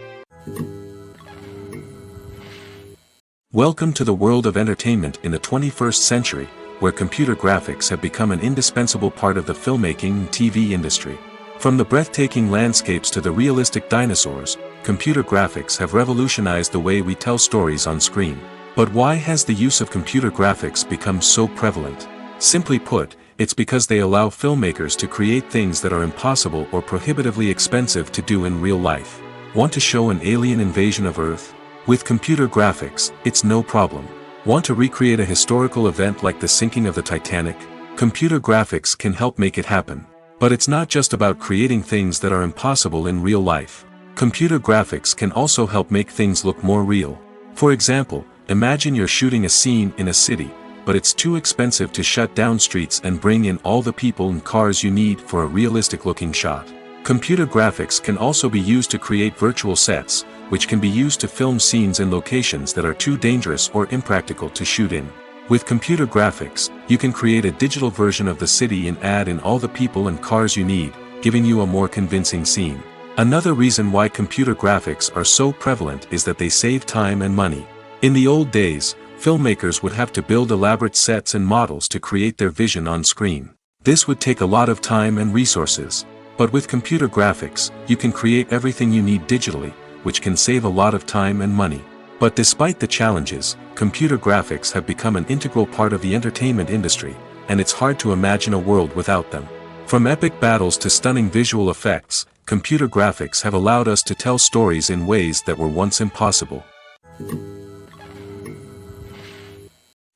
Welcome to the world of entertainment in the 21st century, where computer graphics have become an indispensable part of the filmmaking and TV industry. From the breathtaking landscapes to the realistic dinosaurs, computer graphics have revolutionized the way we tell stories on screen. But why has the use of computer graphics become so prevalent? Simply put, it's because they allow filmmakers to create things that are impossible or prohibitively expensive to do in real life. Want to show an alien invasion of Earth? With computer graphics, it's no problem. Want to recreate a historical event like the sinking of the Titanic? Computer graphics can help make it happen. But it's not just about creating things that are impossible in real life. Computer graphics can also help make things look more real. For example, imagine you're shooting a scene in a city, but it's too expensive to shut down streets and bring in all the people and cars you need for a realistic-looking shot. Computer graphics can also be used to create virtual sets, which can be used to film scenes in locations that are too dangerous or impractical to shoot in. With computer graphics, you can create a digital version of the city and add in all the people and cars you need, giving you a more convincing scene. Another reason why computer graphics are so prevalent is that they save time and money. In the old days, filmmakers would have to build elaborate sets and models to create their vision on screen. This would take a lot of time and resources. But with computer graphics, you can create everything you need digitally, which can save a lot of time and money. But despite the challenges, computer graphics have become an integral part of the entertainment industry, and it's hard to imagine a world without them. From epic battles to stunning visual effects, computer graphics have allowed us to tell stories in ways that were once impossible.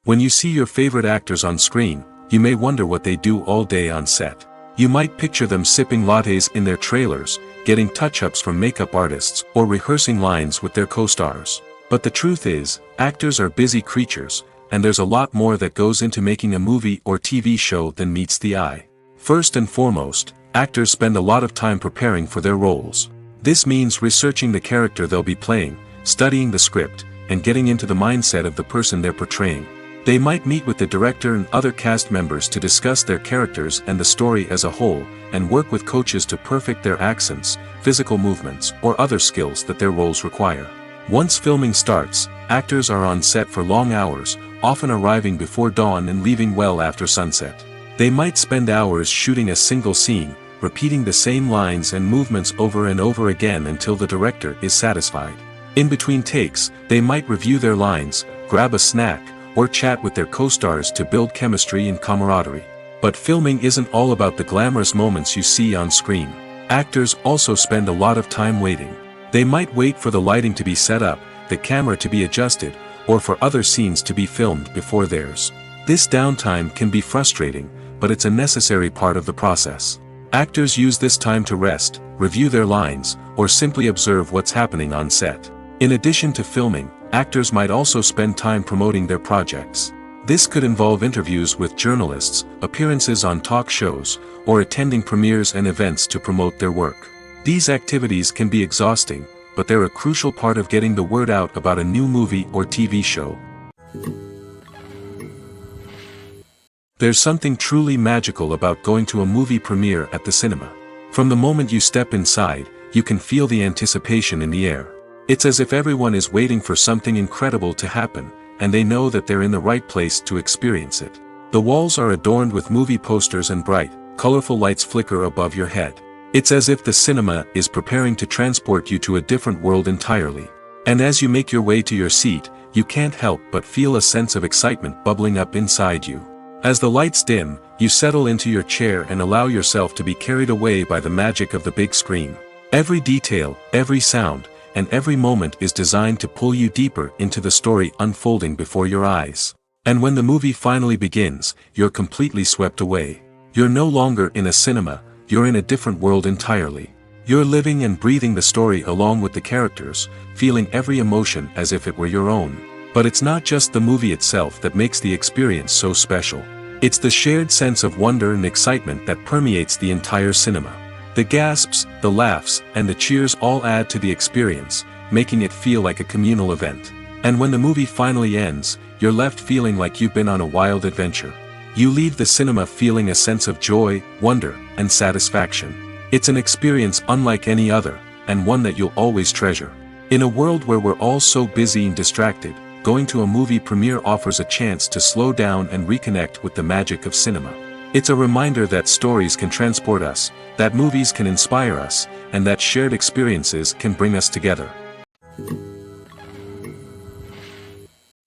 When you see your favorite actors on screen, you may wonder what they do all day on set. You might picture them sipping lattes in their trailers, getting touch-ups from makeup artists, or rehearsing lines with their co-stars. But the truth is, actors are busy creatures, and there's a lot more that goes into making a movie or TV show than meets the eye. First and foremost, actors spend a lot of time preparing for their roles. This means researching the character they'll be playing, studying the script, and getting into the mindset of the person they're portraying. They might meet with the director and other cast members to discuss their characters and the story as a whole, and work with coaches to perfect their accents, physical movements, or other skills that their roles require. Once filming starts, actors are on set for long hours, often arriving before dawn and leaving well after sunset. They might spend hours shooting a single scene, repeating the same lines and movements over and over again until the director is satisfied. In between takes, they might review their lines, grab a snack, or chat with their co-stars to build chemistry and camaraderie. But filming isn't all about the glamorous moments you see on screen. Actors also spend a lot of time waiting. They might wait for the lighting to be set up, the camera to be adjusted, or for other scenes to be filmed before theirs. This downtime can be frustrating, but it's a necessary part of the process. Actors use this time to rest, review their lines, or simply observe what's happening on set. In addition to filming, actors might also spend time promoting their projects. This could involve interviews with journalists, appearances on talk shows, or attending premieres and events to promote their work. These activities can be exhausting, but they're a crucial part of getting the word out about a new movie or TV show. There's something truly magical about going to a movie premiere at the cinema. From the moment you step inside, you can feel the anticipation in the air. It's as if everyone is waiting for something incredible to happen, and they know that they're in the right place to experience it. The walls are adorned with movie posters and bright, colorful lights flicker above your head. It's as if the cinema is preparing to transport you to a different world entirely. And as you make your way to your seat, you can't help but feel a sense of excitement bubbling up inside you. As the lights dim, you settle into your chair and allow yourself to be carried away by the magic of the big screen. Every detail, every sound, and every moment is designed to pull you deeper into the story unfolding before your eyes. And when the movie finally begins, you're completely swept away. You're no longer in a cinema, you're in a different world entirely. You're living and breathing the story along with the characters, feeling every emotion as if it were your own. But it's not just the movie itself that makes the experience so special. It's the shared sense of wonder and excitement that permeates the entire cinema. The gasps, the laughs, and the cheers all add to the experience, making it feel like a communal event. And when the movie finally ends, you're left feeling like you've been on a wild adventure. You leave the cinema feeling a sense of joy, wonder, and satisfaction. It's an experience unlike any other, and one that you'll always treasure. In a world where we're all so busy and distracted, going to a movie premiere offers a chance to slow down and reconnect with the magic of cinema. It's a reminder that stories can transport us, that movies can inspire us, and that shared experiences can bring us together.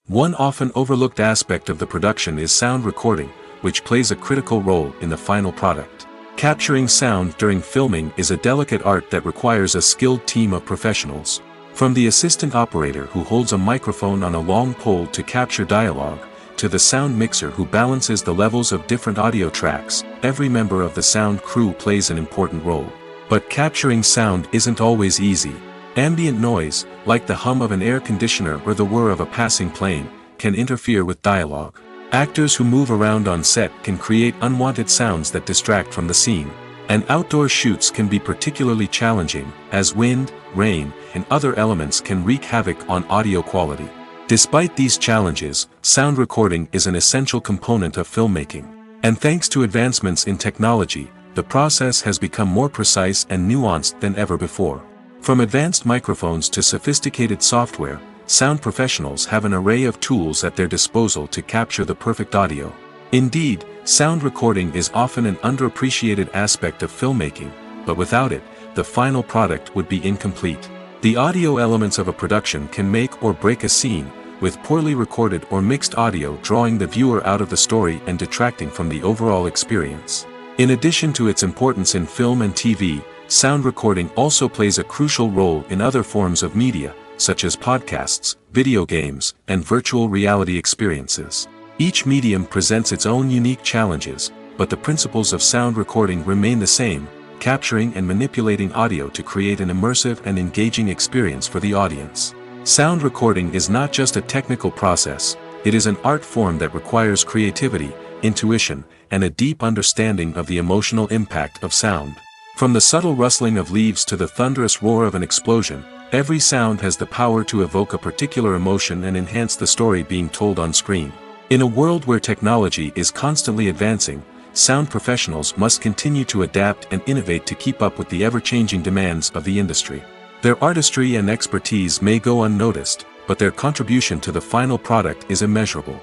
One often overlooked aspect of the production is sound recording, which plays a critical role in the final product. Capturing sound during filming is a delicate art that requires a skilled team of professionals. From the assistant operator who holds a microphone on a long pole to capture dialogue, to the sound mixer who balances the levels of different audio tracks, every member of the sound crew plays an important role. But capturing sound isn't always easy. Ambient noise, like the hum of an air conditioner or the whir of a passing plane, can interfere with dialogue. Actors who move around on set can create unwanted sounds that distract from the scene. And outdoor shoots can be particularly challenging, as wind, rain, and other elements can wreak havoc on audio quality. Despite these challenges, sound recording is an essential component of filmmaking. And thanks to advancements in technology, the process has become more precise and nuanced than ever before. From advanced microphones to sophisticated software, sound professionals have an array of tools at their disposal to capture the perfect audio. Indeed, sound recording is often an underappreciated aspect of filmmaking, but without it, the final product would be incomplete. The audio elements of a production can make or break a scene, with poorly recorded or mixed audio drawing the viewer out of the story and detracting from the overall experience. In addition to its importance in film and TV, sound recording also plays a crucial role in other forms of media, such as podcasts, video games, and virtual reality experiences. Each medium presents its own unique challenges, but the principles of sound recording remain the same, capturing and manipulating audio to create an immersive and engaging experience for the audience. Sound recording is not just a technical process, it is an art form that requires creativity, intuition, and a deep understanding of the emotional impact of sound. From the subtle rustling of leaves to the thunderous roar of an explosion, every sound has the power to evoke a particular emotion and enhance the story being told on screen. In a world where technology is constantly advancing, sound professionals must continue to adapt and innovate to keep up with the ever-changing demands of the industry. Their artistry and expertise may go unnoticed, but their contribution to the final product is immeasurable.